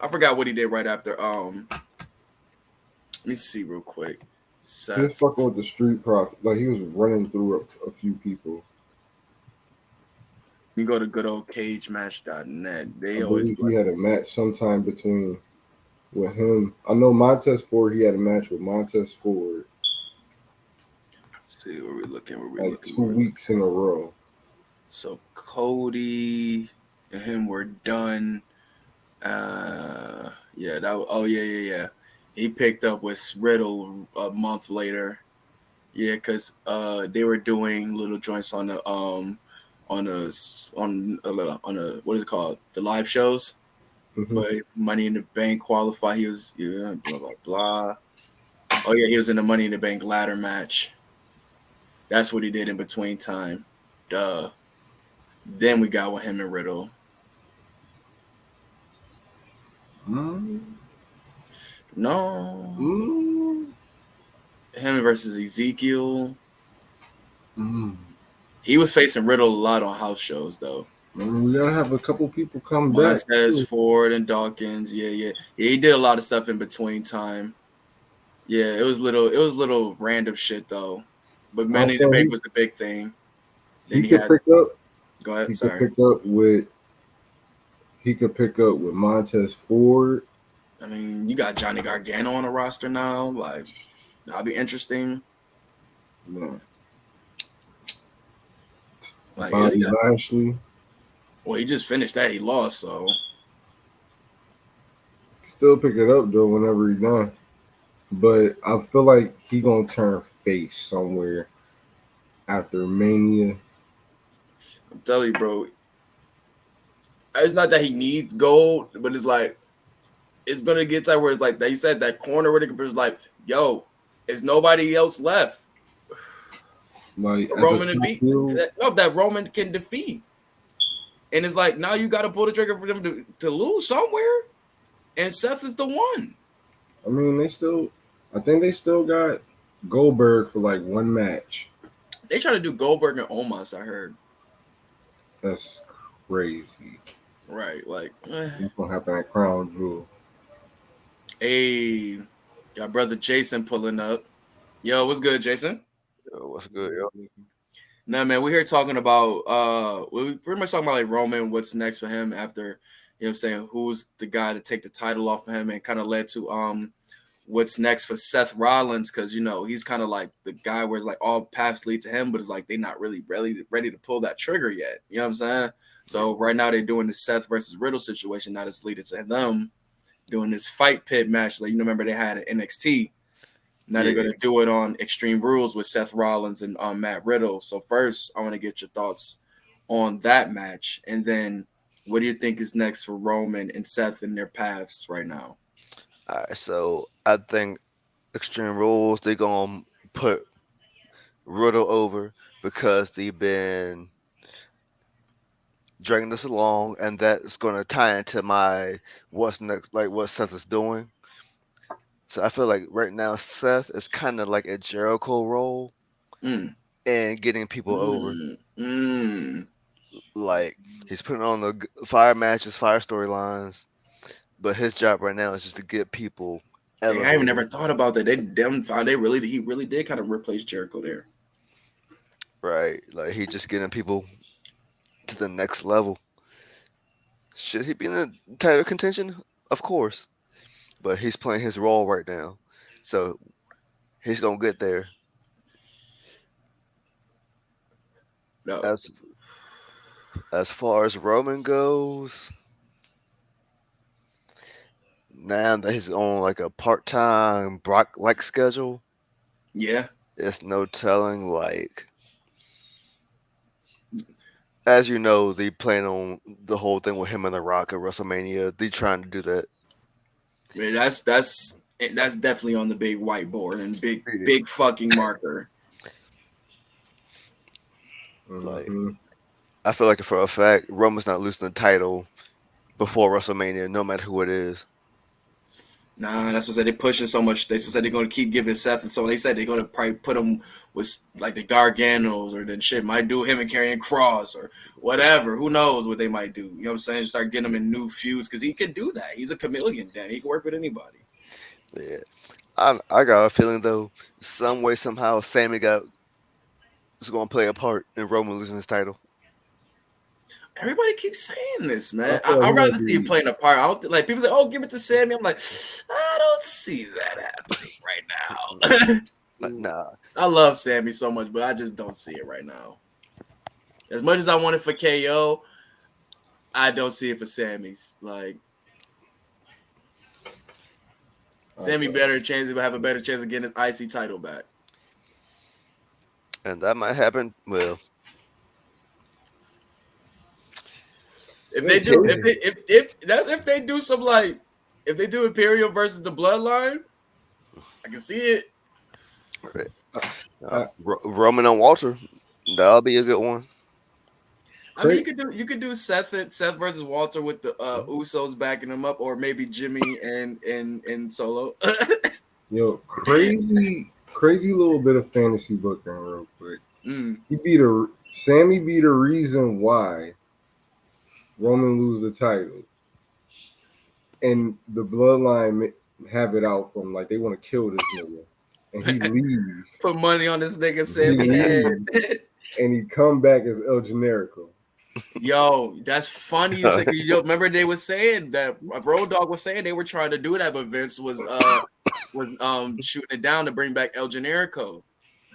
I forgot what he did right after. Let me see real quick. He was Seth. fucking with the street profit. Like he was running through a few people. You go to goodoldcagematch.net. I They always believe he bless had a me. match sometime between with him. I know Montez Ford. He had a match with Montez Ford Let's see where we looking. Where we like looking. two Where we looking. weeks in a row. So Cody and him were done. Yeah, that. Oh yeah. He picked up with Riddle a month later. Yeah, because they were doing little joints on the what is it called, the live shows. Hmm. But Money in the Bank qualified. He was blah blah blah. Oh yeah, he was in the Money in the Bank ladder match. That's what he did in between time. Duh. Then we got with him and Riddle. Mm, No, mm, him versus Ezekiel. mm. He was facing Riddle a lot on house shows though. We gotta have a couple people come back Montez too. Ford and Dawkins. Yeah. He did a lot of stuff in between time. Yeah, it was little random shit though. But Money in the Also, Bank was the big thing. Then he he could had pick up. go ahead. He could Sorry. pick up with. He could pick up with Montez Ford. I mean, you got Johnny Gargano on the roster now. Like that'll be interesting. Man, Like is he Bobby got? Lashley. Well, he just finished that. He lost, so Still pick it up though whenever he done. But I feel like he gonna turn face somewhere after Mania. I'm telling you, bro. It's not that he needs gold, but it's like it's gonna get to where it's like they said that corner where it's like, yo, is nobody else left Like for as a Roman to top beat? heel, That Roman can defeat, and it's like now you got to pull the trigger for them to lose somewhere, and Seth is the one. I mean they still I think they still got Goldberg for like one match. They try to do Goldberg and Omos. I heard. That's crazy. Right, like, That's gonna happen at Crown Jewel. hey, got brother Jason pulling up. Yo, what's good, Jason? Yo, what's good, yo? Nah, man, we're here talking about we pretty much talking about like Roman, what's next for him after, I'm saying, who's the guy to take the title off of him, and kind of led to what's next for Seth Rollins, because he's kind of like the guy where it's like all paths lead to him, but it's like they're not really ready to pull that trigger yet. You know what I'm saying? So right now they're doing the Seth versus Riddle situation. Now that's leading to them doing this fight pit match. Like, remember they had an NXT. Now they're Yeah, gonna do it on Extreme Rules with Seth Rollins and Matt Riddle. So first, I want to get your thoughts on that match, and then what do you think is next for Roman and Seth in their paths right now? all right. So I think Extreme Rules they gonna put Riddle over because they've been dragging this along, and that's gonna tie into my what's next, like what Seth is doing. So I feel like right now Seth is kind of like a Jericho role Mm, and getting people over. mm, mm. Like he's putting on the fire matches, fire storylines, but his job right now is just to get people Hey, I even elevated. never thought about that. They them found he really did kind of replace Jericho there. Right, like he just getting people to the next level. Should he be in the title contention? Of course, but he's playing his role right now, so he's gonna get there. No, As far as Roman goes, now that he's on like a part-time Brock like schedule, yeah, it's no telling. Like as you know, they plan on the whole thing with him and The Rock at WrestleMania. They trying to do that. man, that's definitely on the big whiteboard and big fucking marker. Like Hmm. I feel like for a fact, Roman's not losing the title before WrestleMania, no matter who it is. Nah, that's what they pushing so much. They said they're gonna keep giving Seth, and so they said they're gonna probably put him with like the Garganos or then shit might do him and Karrion Cross or whatever. Who knows what they might do? You know what I'm saying? Start getting him in new feuds because he could do that. He's a chameleon. Dan, he can work with anybody. Yeah, I got a feeling though, some way somehow Sammy got is going to play a part in Roman losing his title. Everybody keeps saying this, I man. feel like I'd he rather might see him be. playing a part. I don't like people say, "Oh, give it to Sammy." I'm like, I don't see that happening right now. Like, nah, I love Sammy so much, but I just don't see it right now. As much as I want it for KO, I don't see it for Sammy's. Like Sammy Okay. better chance to have a better chance of getting his IC title back. and that might happen. Well, If they Wait, do, Cody. if they do some like if they do Imperial versus the Bloodline, I can see it. I, I, Roman and Walter, that'll be a good one. I mean, cra- you could do Seth versus Walter with the Usos backing him up, or maybe Jimmy and Solo. crazy little bit of fantasy booking real quick. Mm. Sammy be the reason why Roman lose the title, and the bloodline have it out from like they want to kill this nigga, and he leave, Put money on this nigga he Sammy head. leave, and he come back as El Generico. Yo, that's funny you say. Yo, remember they were saying that Road Dogg was saying they were trying to do that, but Vince was shooting it down to bring back El Generico.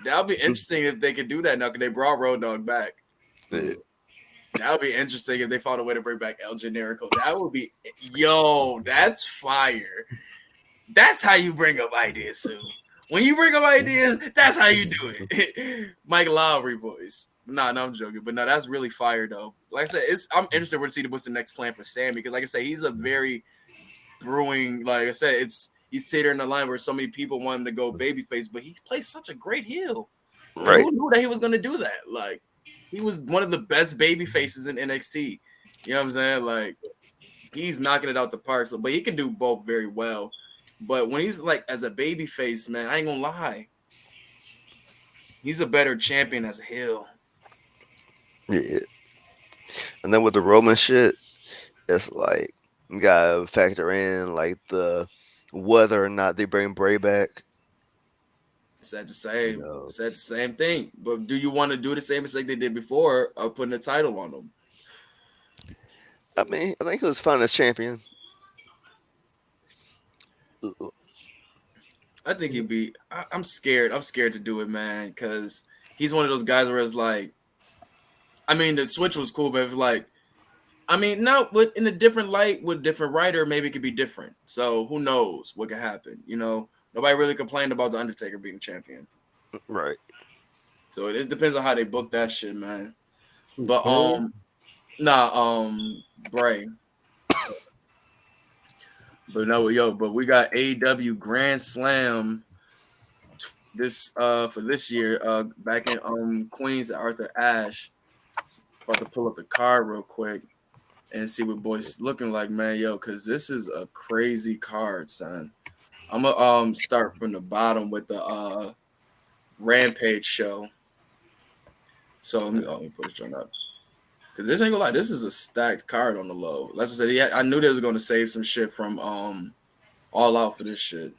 That would be interesting if they could do that now because they brought Road Dogg back. Yeah. That would be interesting if they found a way to bring back El Generico. That would be that's fire. That's how you bring up ideas, Sue. When you bring up ideas, that's how you do it. Mike Lowry voice. No, I'm joking, but no, that's really fire though. Like I said, I'm interested to see what's the next plan for Sammy because, like I said, he's a very brewing. Like I said, he's teetering the line where so many people want him to go babyface, but he plays such a great heel. Like Right. who knew that he was going to do that? Like he was one of the best baby faces in NXT. You know what I'm saying? Like he's knocking it out the park. So, but he can do both very well. But when he's like as a baby face, man, I ain't gonna lie. He's a better champion as a heel. Yeah. And then with the Roman shit, it's like you gotta factor in like the whether or not they bring Bray back. Said the You same. know, Said the same thing. But do you want to do the same mistake they did before of putting the title on them? I mean, I think he was fine as champion. I think he'd be. I'm scared. I'm scared to do it, man, because he's one of those guys where it's like, I mean, the switch was cool, but if like, I mean, now with in a different light with a different writer, maybe it could be different. So who knows what could happen? You know, nobody really complained about the Undertaker being champion. Right. So it depends on how they book that shit, man. But Kane? Bray. But no, but we got AEW Grand Slam this for this year back in Queens at Arthur Ashe. About to pull up the card real quick and see what boys looking like, man. Cause this is a crazy card, son. I'm gonna start from the bottom with the Rampage show. So let me put this joint up. Cause this ain't gonna lie, this is a stacked card on the low. Let's just say I knew they was gonna save some shit from All Out for this shit.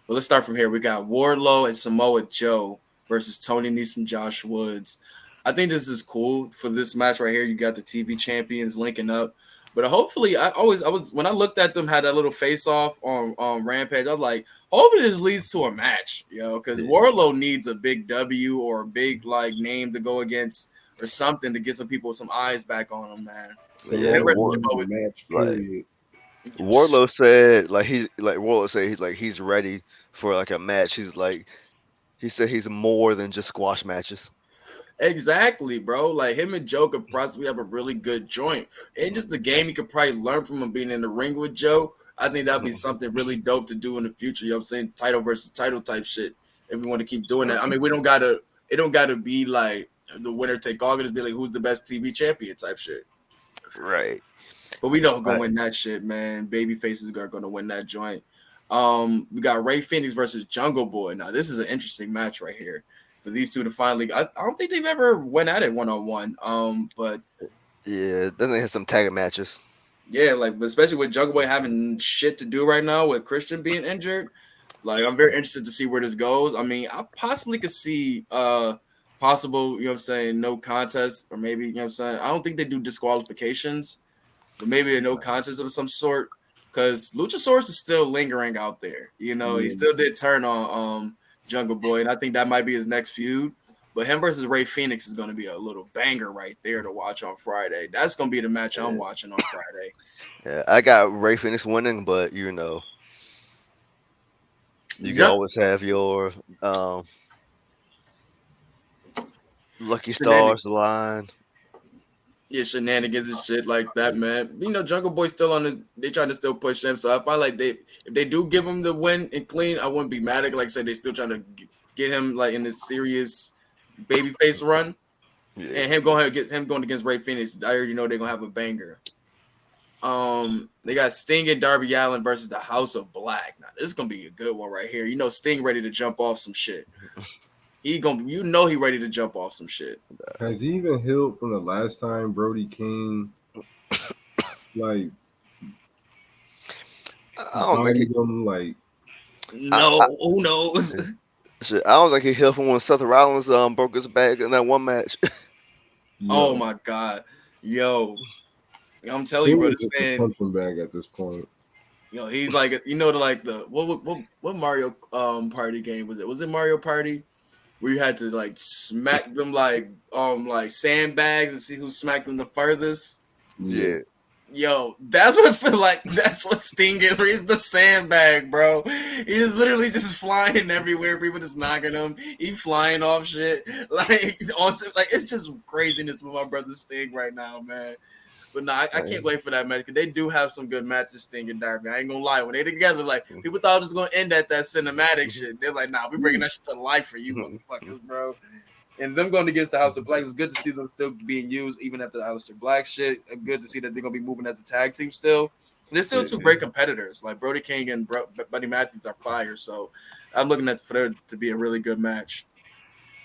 But let's start from here. We got Wardlow and Samoa Joe versus Tony Nese and Josh Woods. I think this is cool for this match right here. You got the TV champions linking up. But hopefully, I was when I looked at them, had that little face off on Rampage. I was like, hopefully this leads to a match, because Yeah. Wardlow needs a big W or a big like name to go against or something to get some people with some eyes back on him, man. Yeah. And And Samoa versus War Joe Samoa, match like period. Warlow said he's ready for like a match. He said he's more than just squash matches. Exactly, bro. Like him and Joe could possibly have a really good joint. And just the game you could probably learn from him being in the ring with Joe. I think that'd be something really dope to do in the future. You know what I'm saying? Title versus title type shit. If we want to keep doing that. I mean, it don't gotta be like the winner take all. It just be like who's the best TV champion type shit. Right. But we know who gonna Right. win that shit, man. Baby faces are gonna win that joint. We got Ray Phoenix versus Jungle Boy. Now this is an interesting match right here for these two to finally. I don't think they've ever went at it 1-on-1. But Yeah, then they had some tag matches. yeah, like especially with Jungle Boy having shit to do right now with Christian being injured. Like I'm very interested to see where this goes. I mean, I possibly could see possible, you know what I'm saying, no contest, or maybe, you know what I'm saying. I don't think they do disqualifications, but maybe a no contest of some sort. Because Luchasaurus is still lingering out there. You know, he Yeah. still did turn on Jungle Boy, and I think that might be his next feud. But him versus Ray Phoenix is going to be a little banger right there to watch on Friday. That's going to be the match I'm Yeah. watching on Friday. Yeah, I got Ray Phoenix winning, but you can Yep. always have your um, lucky Shenanigans. stars line. Yeah, shenanigans and shit like that, man. You know, Jungle Boy's still on the. They trying to still push him, so I find like if they do give him the win and clean, I wouldn't be mad at. Like I said, they still trying to get him like in this serious babyface run, Yeah, and him going against Ray Phoenix. I already know they're gonna have a banger. They got Sting and Darby Allin versus the House of Black. Now this is gonna be a good one right here. You know, Sting ready to jump off some shit. He ready to jump off some shit. Has he even healed from the last time Brody King like I don't think he. bodied him? Like, I, No, who knows? shit, I don't think he healed from when Seth Rollins broke his back in that one match. Oh yo, my god, yo, I'm telling you, King bro, is this just a man, punching bag at this point. he's like, the what Mario Party game was it? Was it Mario Party where you had to like smack them like sandbags and see who smacked them the furthest? Yeah, Yeah, Yo, that's what I feel like. That's what Sting is. He's the sandbag, bro. He is literally just flying everywhere. People just knocking him. He flying off shit. Like it's just craziness with my brother Sting right now, man. But no, I can't wait for that match because they do have some good matches, Sting and Darby. I ain't gonna lie. When they together, like people thought it was gonna end at that cinematic shit. They're like, nah, we bringing that shit to life for you, motherfuckers, bro. And them going against the House of Black, it's good to see them still being used even after the Aleister Black shit. Good to see that they're gonna be moving as a tag team still. And they're still two yeah. great competitors. Like Brody King and Buddy Matthews are fire. So I'm looking at for there to be a really good match.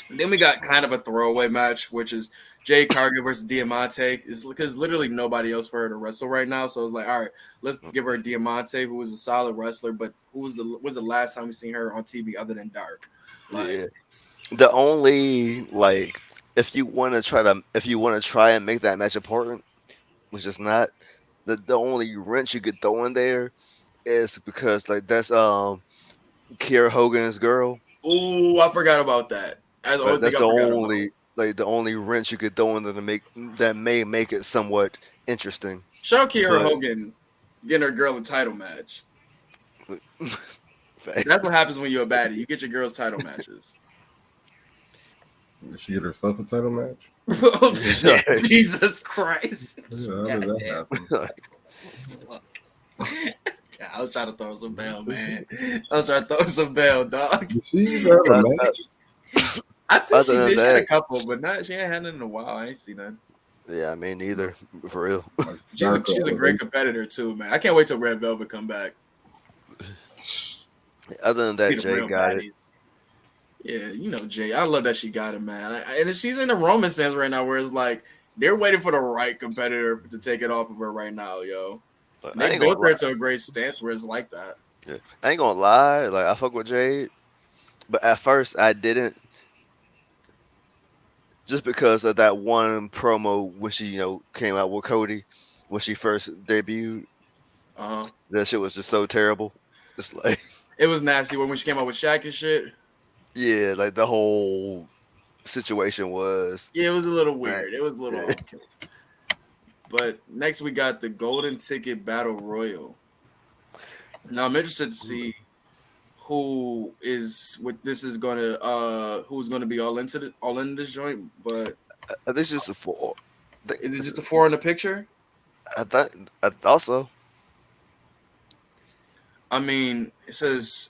And then we got kind of a throwaway match, which is Jay Cargill versus Diamante. Is because literally nobody else for her to wrestle right now. So it's like, all right, let's give her Diamante, who was a solid wrestler, but who was the last time we seen her on TV other than Dark? Like, yeah. The only like if you want to try and make that match important, which is not the only wrench you could throw in there is because like that's Kiera Hogan's girl. oh, I forgot about that. That's the Like only thing that's I forgot about. the only wrench you could throw in there to make that may make it somewhat interesting. Shout out Kiera But Hogan getting her girl a title match. That's facts. what happens when you're a baddie. You get your girls title matches. Did she get herself a title match? Oh shit! Like, Jesus Christ! Yeah, how did God that damn! happen? Fuck. Yeah, I was trying to throw some bail, man. I was trying to throw some bail, dog. Did she even have a uh, match? I think other she than did. She had a that, couple, but not. She ain't had none in a while. I ain't seen none. yeah, I mean neither for real. Like, She's a Jericho she's a great Elevation? competitor too, man. I can't wait till Red Velvet come back. Other than See that, the Jay real got it. baddies. Yeah, you know, Jay. I love that she got him, man. And she's in the Roman sense right now, where it's like they're waiting for the right competitor to take it off of her right now, yo. But And I they ain't gonna built her lie. to a great stance where it's like that. Yeah. I ain't gonna lie. Like I fuck with Jade, but at first I didn't, just because of that one promo when she came out with Cody when she first debuted. Uh huh. That shit was just so terrible. It's like It was nasty when she came out with Shaq and shit. yeah, like the whole situation was. Yeah, it was a little Right. weird. It was a little Yeah. off. But next we got the Golden Ticket Battle Royal. Now I'm interested to see who is what this is gonna who's gonna be all in this joint. But This is a four. is it just the four in the picture? I thought so. I mean, it says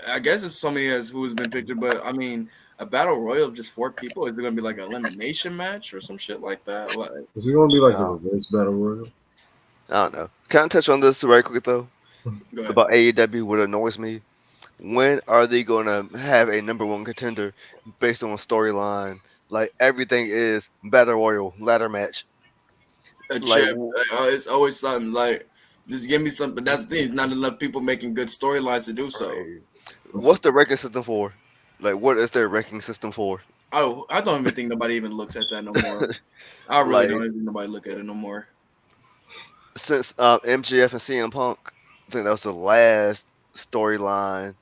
I guess it's somebody as who has been pictured, but I mean a battle royal of just four people. Is it gonna be like an elimination match or some shit like that? Like Is it gonna be like a Oh, reverse battle royal? I don't know. Can I touch on this right quick though? Go ahead. about AEW, what annoys me, when are they gonna have a number one contender based on a storyline? Like everything is battle royal ladder match. A Like chip. It's always something like just give me something. But that's the thing. Not enough people making good storylines to do so. right. What's the ranking system for? Like what is their ranking system for? I don't even think nobody even looks at that no more. I really don't Like even think nobody look at it no more. since MJF and CM Punk, I think that was the last storyline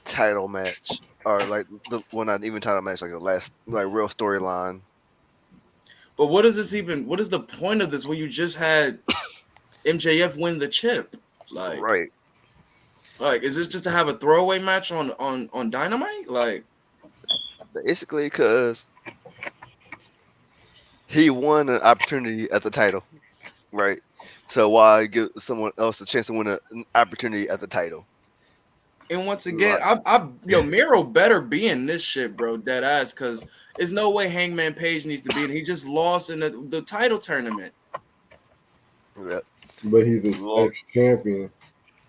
title match, or like the well, not even title match, like the last like real storyline. But what is this even? What is the point of this? Where you just had MJF win the chip? Like, Right. like is this just to have a throwaway match on Dynamite? Like, Basically, because he won an opportunity at the title, right? So why give someone else a chance to win an opportunity at the title? and once again, Like, yo, Miro better be in this shit, bro, dead ass, because there's no way Hangman Page needs to be in. He just lost in the title tournament. yeah, But he's an lo- ex-champion.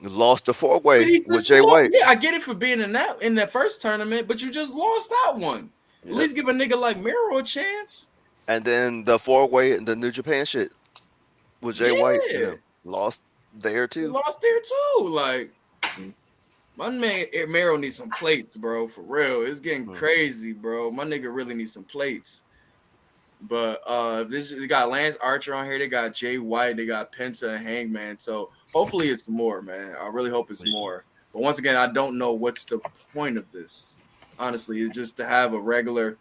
lost the four But way he with just Jay lost. White. Yeah, I get it for being in that first tournament, but you just lost that one. At Yep. least give a nigga like Miro a chance. And then the four way and the New Japan shit with Jay White. Yeah, Yeah, lost there he too. lost there too. Like my man Miro needs some plates, bro. For real, it's getting Hmm. crazy, bro. My nigga really needs some plates. But this they got Lance Archer on here. They got Jay White. They got Penta and Hangman. So hopefully it's more, man. I really hope it's more. But once again, I don't know what's the point of this. Honestly, it's just to have another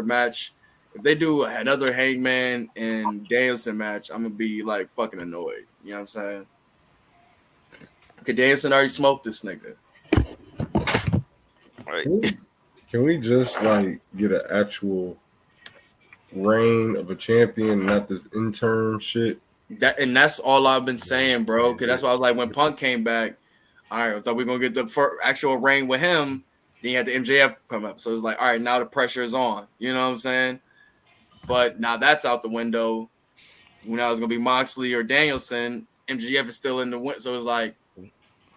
match. If they do another Hangman and Danielson match, I'm gonna be like fucking annoyed. You know what I'm saying? Okay, Danielson already smoked this nigga. Right. Can we just like get an actual reign of a champion, not this intern shit? That's all I've been saying, bro. Cause that's why I was like, when Punk came back, all right, I thought we are gonna get the actual reign with him. Then you had the MJF come up, so it's like, all right, now the pressure is on. You know what I'm saying? But now that's out the window. Now it's gonna be Moxley or Danielson. MJF is still in the win, so it's like,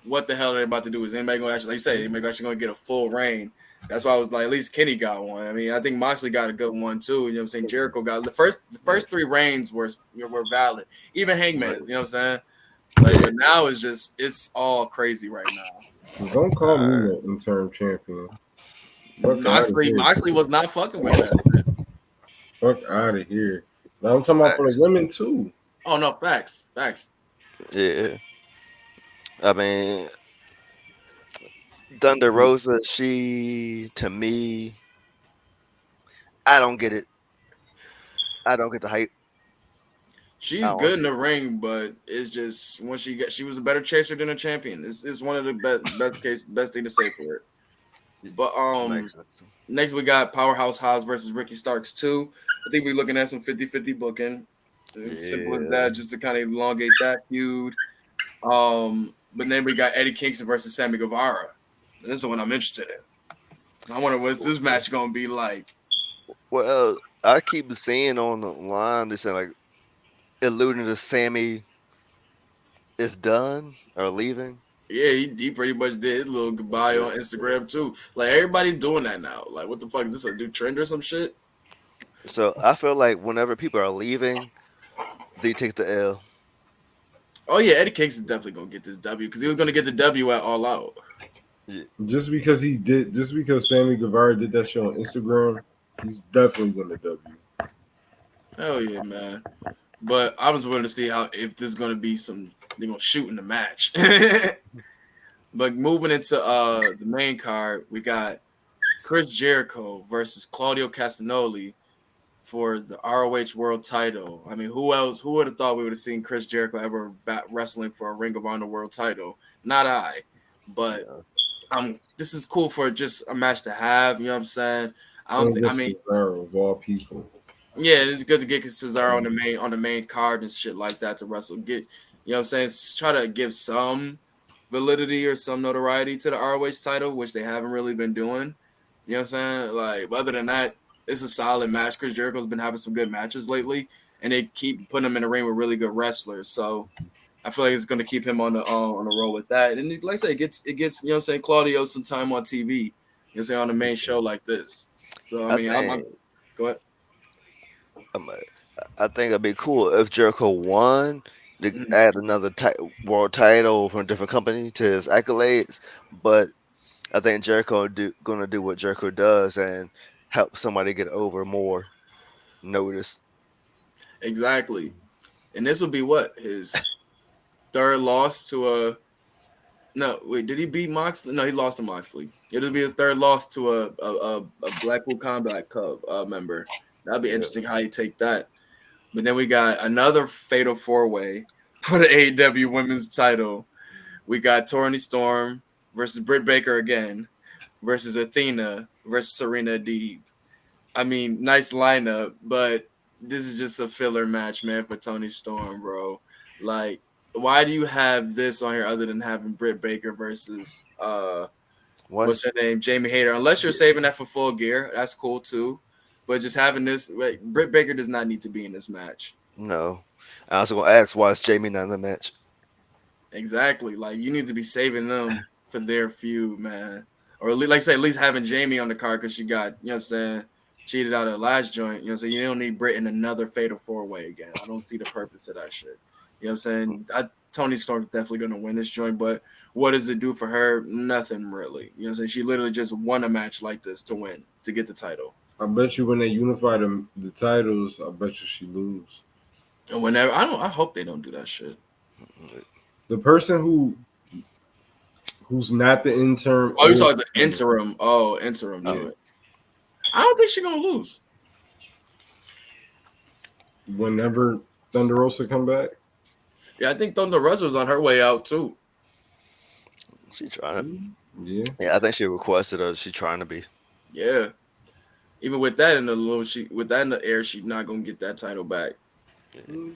what the hell are they about to do? Is anybody gonna actually, like you say, anybody actually gonna get a full reign? That's why I was like, at least Kenny got one. I mean, I think Moxley got a good one too. You know what I'm saying? Jericho got the first three reigns were valid. Even Right. Hangman's, you know what I'm saying? Like, but now it's all crazy right now. Don't call me Alright. no intern champion. Fuck out of Moxley here. Moxley was not fucking with that. Fuck out of here. Now I'm talking about for the Facts. women too. Oh no, facts. Yeah. I mean, Thunder Rosa, she to me, I don't get it. I don't get the hype. I She's don't good in get the it. ring, but it's just once she was a better chaser than a champion. It's one of the best thing to say for it. But Makes sense. next we got Powerhouse Hobbs versus Ricky Starks 2. I think we're looking at some 50-50 booking. It's simple as Yeah. that, just to kind of elongate that feud. But then we got Eddie Kingston versus Sammy Guevara. And this is what I'm interested in. I wonder what's this match gonna be like. Well, I keep seeing on the line they say like alluding to Sammy is done or leaving. Yeah, he pretty much did his little goodbye Yeah. on Instagram too. Like everybody's doing that now. Like what the fuck is this, a new trend or some shit? So I feel like whenever people are leaving, they take the L. Oh yeah, Eddie Kingston's definitely gonna get this W because he was gonna get the W at All Out. Yeah. Just because Sammy Guevara did that shit on Instagram, he's definitely gonna W. Hell yeah, man. But I was willing to see how if there's gonna be some they're gonna shoot in the match. But moving into the main card, we got Chris Jericho versus Claudio Castagnoli for the ROH World Title. I mean, who else? Who would have thought we would have seen Chris Jericho ever wrestling for a Ring of Honor World Title? Not I, but Yeah. this is cool for just a match to have. You know what I'm saying? I don't. And I with mean, Cesaro of all people. yeah, it's good to get Cesaro on the main card and shit like that to wrestle. Get you know what I'm saying? Try to give some validity or some notoriety to the ROH title, which they haven't really been doing. You know what I'm saying? Like, other than that, it's a solid match. Chris Jericho's been having some good matches lately, and they keep putting him in the ring with really good wrestlers. So I feel like it's going to keep him on the roll with that. And like I said, it gets you know what I'm saying, Claudio some time on TV. You know what I'm saying, on the main show like this. So I I mean, I'm think go ahead. I'm, I think it'd be cool if Jericho won to Mhm. add another world title from a different company to his accolades. But I think gonna do what Jericho does and help somebody get over more notice. Exactly. And this would be what his third loss to a no wait, did he beat Moxley? No, he lost to Moxley. It'll be his third loss to a Blackpool Combat Club member. That'd be Yeah. interesting how you take that. But then we got another fatal four way for the AEW Women's Title. We got Toni Storm versus Britt Baker again versus Athena versus Serena Deeb. I mean, nice lineup, but this is just a filler match, man, for Toni Storm, bro. Like, why do you have this on here other than having Britt Baker versus Once, what's her name, Jamie Hayter? Unless you're saving that for Full Gear, that's cool too. But just having this, like, Britt Baker does not need to be in this match. no. I was gonna ask why is Jamie not in the match? Exactly. Like you need to be saving them for their feud, man. Or at least, like I say, at least having Jamie on the card because she got, you know what I'm saying, cheated out of the last joint. You know what I'm saying? You don't need Britt in another fatal four way again. I don't see the purpose of that shit. You know what I'm saying? Tony Storm's definitely gonna win this joint, but what does it do for her? Nothing really. You know what I'm saying? She literally just won a match like this to win, to get the title. I bet you when they unify the titles, I bet you she lose. And whenever I hope they don't do that shit. The person who's not the interim Oh, you or saw the interim. Oh, interim yeah, joint. I don't think she's gonna lose. whenever Thunder Rosa come back. Yeah, I think Thunder Rosa was on her way out too. She trying to. Yeah. Yeah, I think she requested her. She trying to be. Yeah. Even with that in the little she with that in the air, she's not gonna get that title back. Mm.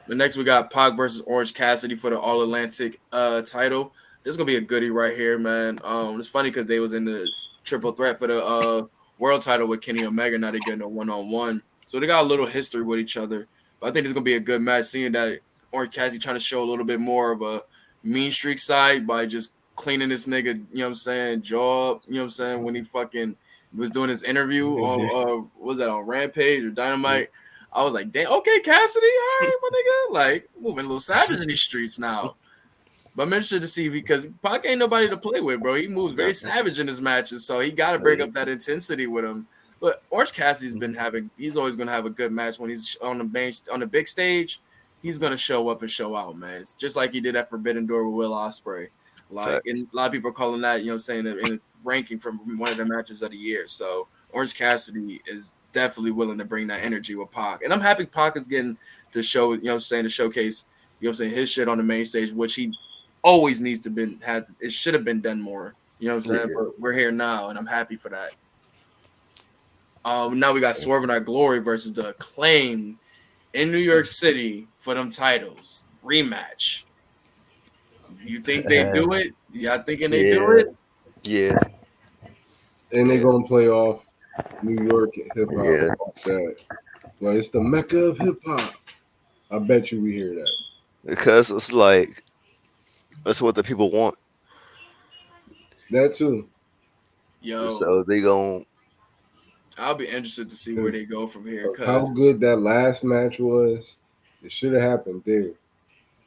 The next we got Pac versus Orange Cassidy for the All Atlantic title. This is gonna be a goodie right here, man. It's funny because they was in this triple threat for the world title with Kenny Omega. Now they're getting a 1-on-1, so they got a little history with each other. But I think it's gonna be a good match. Seeing that Orange Cassidy trying to show a little bit more of a mean streak side by just cleaning this nigga, you know what I'm saying, jaw up, you know what I'm saying, when he fucking was doing his interview on what was that on Rampage or Dynamite. I was like, damn, okay, Cassidy, all right, my nigga. Like, moving a little savage in these streets now. But I'm interested to see because Pac ain't nobody to play with, bro. He moves very Nothing. savage in his matches, so he got to bring up that intensity with him. But Orange Cassidy's been having, he's always going to have a good match when he's on the big stage. He's going to show up and show out, man. It's just like he did at Forbidden Door with Will Ospreay. Like, Fact. and a lot of people are calling that, you know what I'm saying, in a ranking from one of the matches of the year. So Orange Cassidy is definitely willing to bring that energy with Pac. And I'm happy Pac is getting to show, you know what I'm saying, to showcase, you know what I'm saying, his shit on the main stage, which he always needs to been has it should have been done more. You know what I'm saying? Yeah. But we're here now and I'm happy for that. Now we got Swerve and Our Glory versus the Acclaim in New York City for them titles. Rematch. You think they do it? Y'all thinking they do Yeah. it? Yeah. And they Yeah. gonna play off New York hip hop Yeah. off that. Like it's the mecca of hip hop. I bet you we hear that. Because it's like that's what the people want. That too. Yo, So they gon' I'll be interested to see where 'Cause they go from here. of how Cause good that last match was, it should have happened there.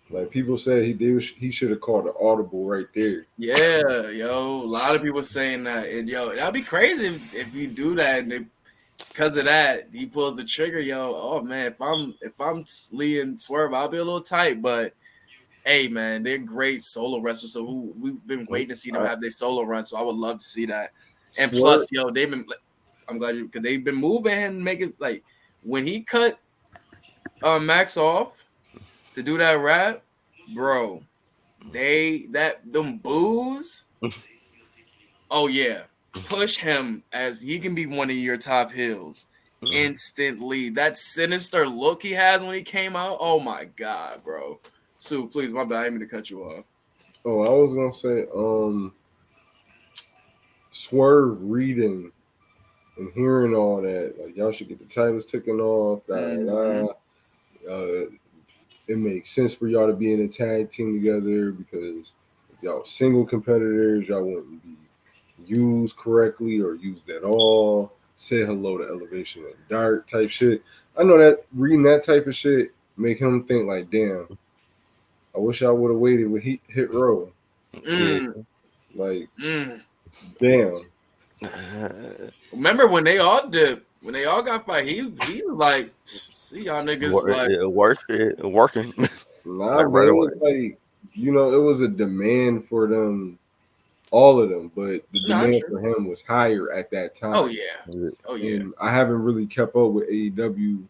Like people said, he should have called an audible right there. yeah, yo, a lot of people saying that, and yo, that'd be crazy if you do that, and because of that, he pulls the trigger, yo. Oh man, if I'm Lee and Swerve, I'll be a little tight, but hey, man, they're great solo wrestlers. So we've been waiting to see them I have their solo run. So I would love to see that. And swear, plus, yo, they've been. I'm glad because they've been moving and making like when he cut Max off to do that rap, bro. They that them boos. Oh yeah, push him as he can be one of your top heels instantly. That sinister look he has when he came out. Oh my god, bro. Sue, please, my bad. I didn't mean to cut you off. oh, I was gonna say, Swerve reading and hearing all that, like y'all should get the titles taken off, da, Mm-hmm. da, da. it makes sense for y'all to be in a tag team together because if y'all single competitors, y'all wouldn't be used correctly or used at all. Say hello to Elevation and Dark type shit. I know that reading that type of shit make him think like, damn, I wish I would have waited with hit row. Yeah. Mm, Like, mm. damn. Remember when they all dipped? When they all got fired, he was like, "See y'all niggas like." Working Nah, like but right it away. was like, it was a demand for them, all of them, but the No, that's demand true. for him was higher at that Oh time. yeah, Yeah. oh yeah. And I haven't really kept up with AEW,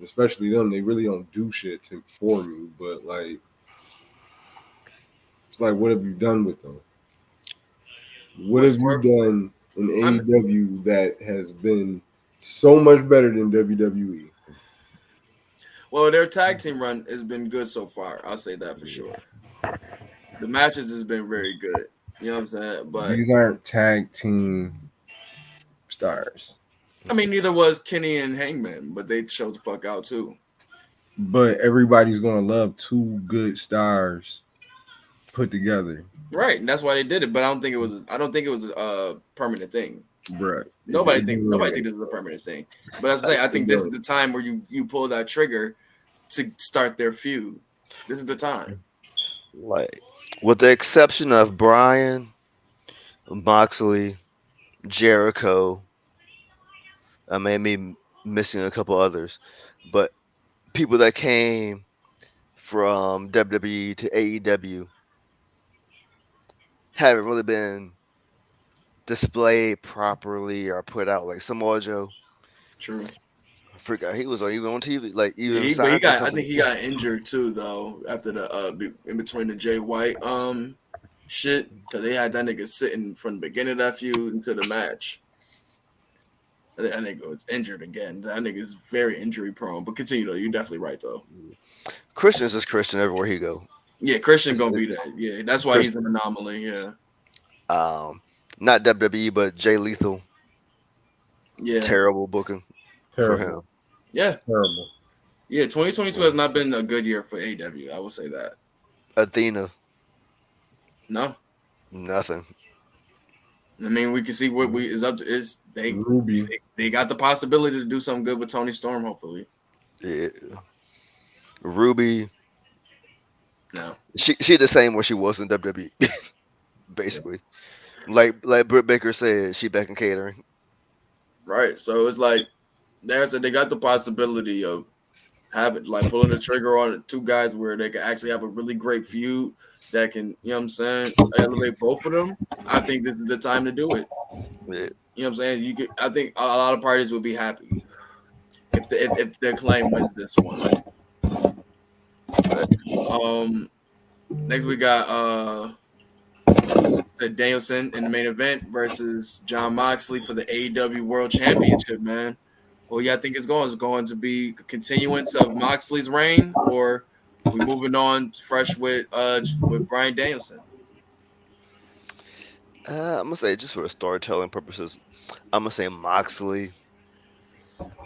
especially them. They really don't do shit for me. But like, it's like, what have you done with them? What What's have you work? done in I'm AEW that has been so much better than WWE? well. Their tag team run has been good so far. I'll say that for sure. The matches has been very good. You know what I'm saying? But These aren't tag team stars, I mean, neither was Kenny and Hangman, but they showed the fuck out too. but everybody's gonna love two good stars put together, Right, and that's why they did it. But I don't think it was. I don't think it was a permanent thing. bruh. Nobody It think doesn't nobody make think this is a permanent thing. But as I say, I it think this is don't. the time where you pull that trigger to start their feud. This is the time. Like, with the exception of Brian, Moxley, Jericho, I may be missing a couple others, but people that came from WWE to AEW haven't really been displayed properly or put out. Like Samoa Joe, True. I forgot he was on even on TV, like Yeah, even but he signed to a got. I company. think he got injured too, though. After the in between the Jay White shit, because they had that nigga sitting from the beginning of that feud into the match. That nigga was injured again. That nigga is very injury prone. But continue though. You're definitely right though. Christian is just Christian everywhere he go. Yeah, Christian gonna be that. Yeah, that's why he's an anomaly. Yeah, Um, Not WWE, but Jay Lethal, yeah, terrible booking for him. Terrible, yeah, terrible. yeah. 2022 has not been a good year for AW. I will say that. Athena, No, nothing. I mean we can see what we is up to. Is Ruby, they got the possibility to do something good with Tony Storm. Hopefully, Yeah. Ruby, no. she the same where she was in WWE, basically. Like Britt Baker said, she back in catering. Right. So it's like they got the possibility of having like pulling the trigger on two guys where they can actually have a really great feud that can, you know what I'm saying, elevate both of them. I think this is the time to do it. Yeah. You know what I'm saying? You could I think a lot of parties would be happy if their claim wins this one. But Next we got Danielson in the main event versus John Moxley for the AEW World Championship, man. Well, yeah, I think it's going. It's going to be a continuance of Moxley's reign, or we moving on fresh with Brian Danielson. I'm gonna say just for storytelling purposes, I'm gonna say Moxley.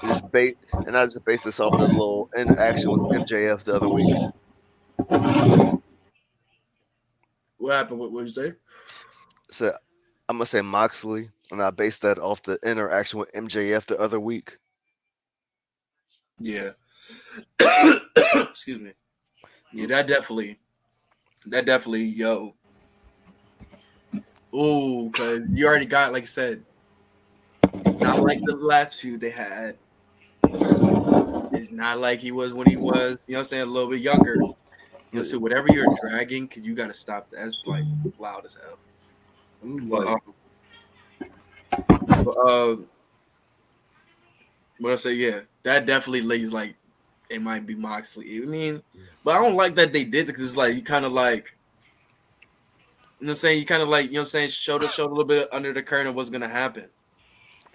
Just bait, and I just base this off the little interaction with MJF the other week. What happened? What did you say? So I'm gonna say Moxley, and I base that off the interaction with MJF the other week. Yeah. Excuse me. Yeah, that definitely, yo. Ooh, cause you already got, like I said, not like the last few they had. It's not like he was when he was, you know what I'm saying, a little bit younger. You know, so whatever you're dragging, cause you gotta stop that. That's like loud as hell. I'm But like, but what I say, yeah, that definitely lays like it might be Moxley. I mean, but I don't like that they did it because it's like you kind of like, you know what I'm saying? You kind of like, you know what I'm saying, showed a little bit under the curtain of what's gonna happen.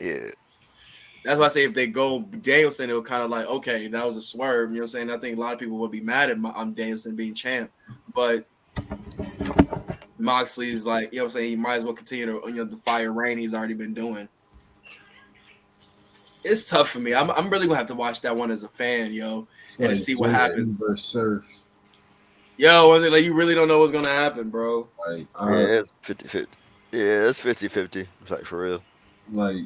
Yeah, That's why I say if they go Danielson, it'll kind of like, okay, that was a swerve. You know what I'm saying? I think a lot of people would be mad at Danielson being champ, but Moxley's like, you know what I'm saying, he might as well continue to, the fire reign he's already been doing. It's tough for me. I'm really gonna have to watch that one as a fan, yo, It's and to like see what JC happens. versus Surf. Yo, was it like you really don't know what's gonna happen, bro? Like Yeah, 50-50. Yeah, it's 50-50. It's like for real. like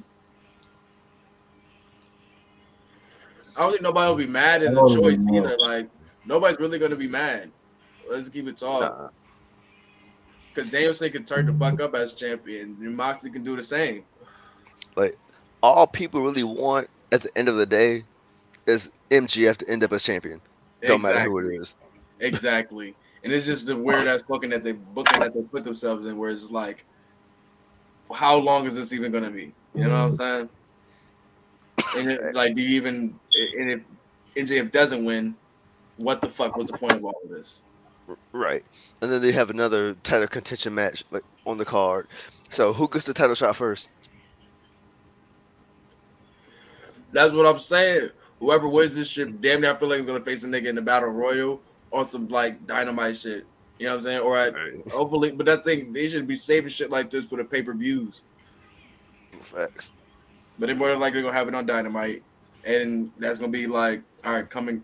I don't think nobody will be mad I at the don't choice even know. either. Like nobody's really gonna be mad. Let's keep it talk. Nah, Because Danielson can turn the fuck up as champion, and Moxley can do the same. like all people really want at the end of the day is MGF to end up as champion. Don't matter who it Exactly, is. exactly. And it's just the weird ass booking that they put themselves in, where it's like, how long is this even gonna be? You know what I'm saying? And it, like, do you even? And if MJF doesn't win, what the fuck was the point of all of this? Right. And then they have another title contention match like on the card. So who gets the title shot first? That's what I'm saying. Whoever wins this shit, damn near I feel like is gonna face a nigga in the battle royal on some like dynamite shit. You know what I'm saying? Or Right. hopefully, but that thing they should be saving shit like this for the pay per views. Facts. But they're more than likely gonna have it on dynamite, and that's gonna be like, all right, coming,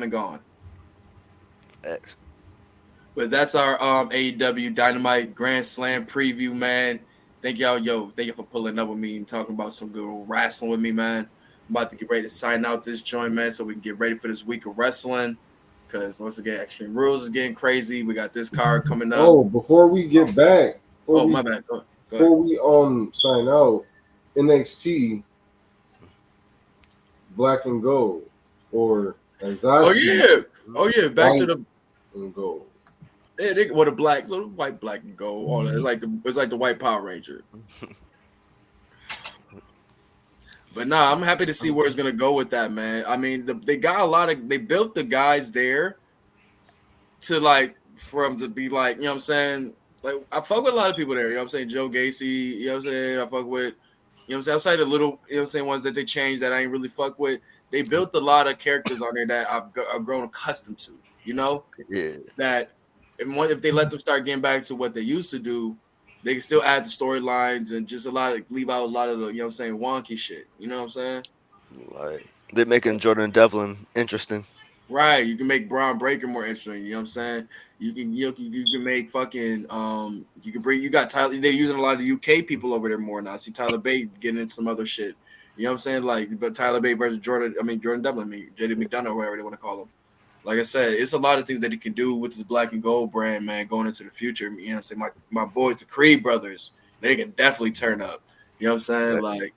gone. Facts. But that's our AEW Dynamite Grand Slam preview, man. Thank you for pulling up with me and talking about some good wrestling with me, man. I'm about to get ready to sign out this joint, man, so we can get ready for this week of wrestling. Because once again, Extreme Rules is getting crazy. We got this card coming up. Oh, before we get back, Oh, my bad. Go ahead. before we sign out, NXT Black and Gold, or as I Oh see, yeah, oh yeah. Back to White the and Gold. what the black, so the white, black, and gold. All that. It's like the white Power Ranger. But nah, I'm happy to see where it's gonna go with that, man. I mean, they got a lot of they built the guys there to like for them to be like, you know what I'm saying? Like I fuck with a lot of people there, you know what I'm saying? Joe Gacy, you know what I'm saying? I fuck with, you know what I'm saying, outside the little, you know what I'm saying, ones that they changed that I ain't really fuck with. They built a lot of characters on there that I've grown accustomed to, you know? Yeah. That if they let them start getting back to what they used to do, they can still add the storylines and just leave out a lot of the, you know what I'm saying, wonky shit. You know what I'm saying? Like they're making Jordan Devlin interesting. Right. You can make Braun Breaker more interesting. You know what I'm saying? You can make fucking you can bring you got Tyler, they're using a lot of the UK people over there more now. I see Tyler Bate getting into some other shit. You know what I'm saying? Like, but Tyler Bate versus Jordan Devlin, JD McDonough, whatever they want to call him. Like I said, it's a lot of things that he can do with this black and gold brand, man, going into the future. You know what I'm saying? My boys, the Creed brothers, they can definitely turn up. You know what I'm saying? Right. Like,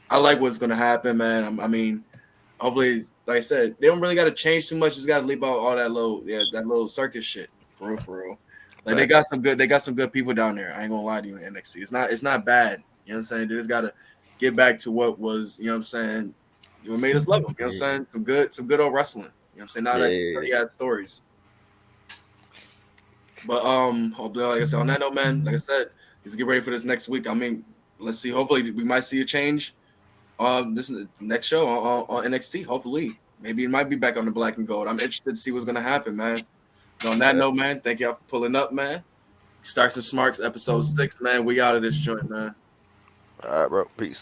I like what's gonna happen, man. I mean, hopefully, like I said, they don't really got to change too much. Just got to leave out all that little circus shit for real, for real. Like Right. they got some good people down there. I ain't gonna lie to you in NXT. It's not bad. You know what I'm saying? They just got to get back to what was, you know what I'm saying, what made us love them. You know what I'm Yeah. saying? Some good old wrestling. You know what I'm saying? Not that Yeah. pretty ass stories. But hopefully, like I said, on that note, man, like I said, let's get ready for this next week. I mean, let's see. Hopefully, we might see a change this next show on NXT. Hopefully, maybe it might be back on the black and gold. I'm interested to see what's gonna happen, man. But on that Yeah. note, man, thank y'all for pulling up, man. S.T.A.R.K.S Smarks, episode 6, man. We out of this joint, man. All right, bro. Peace.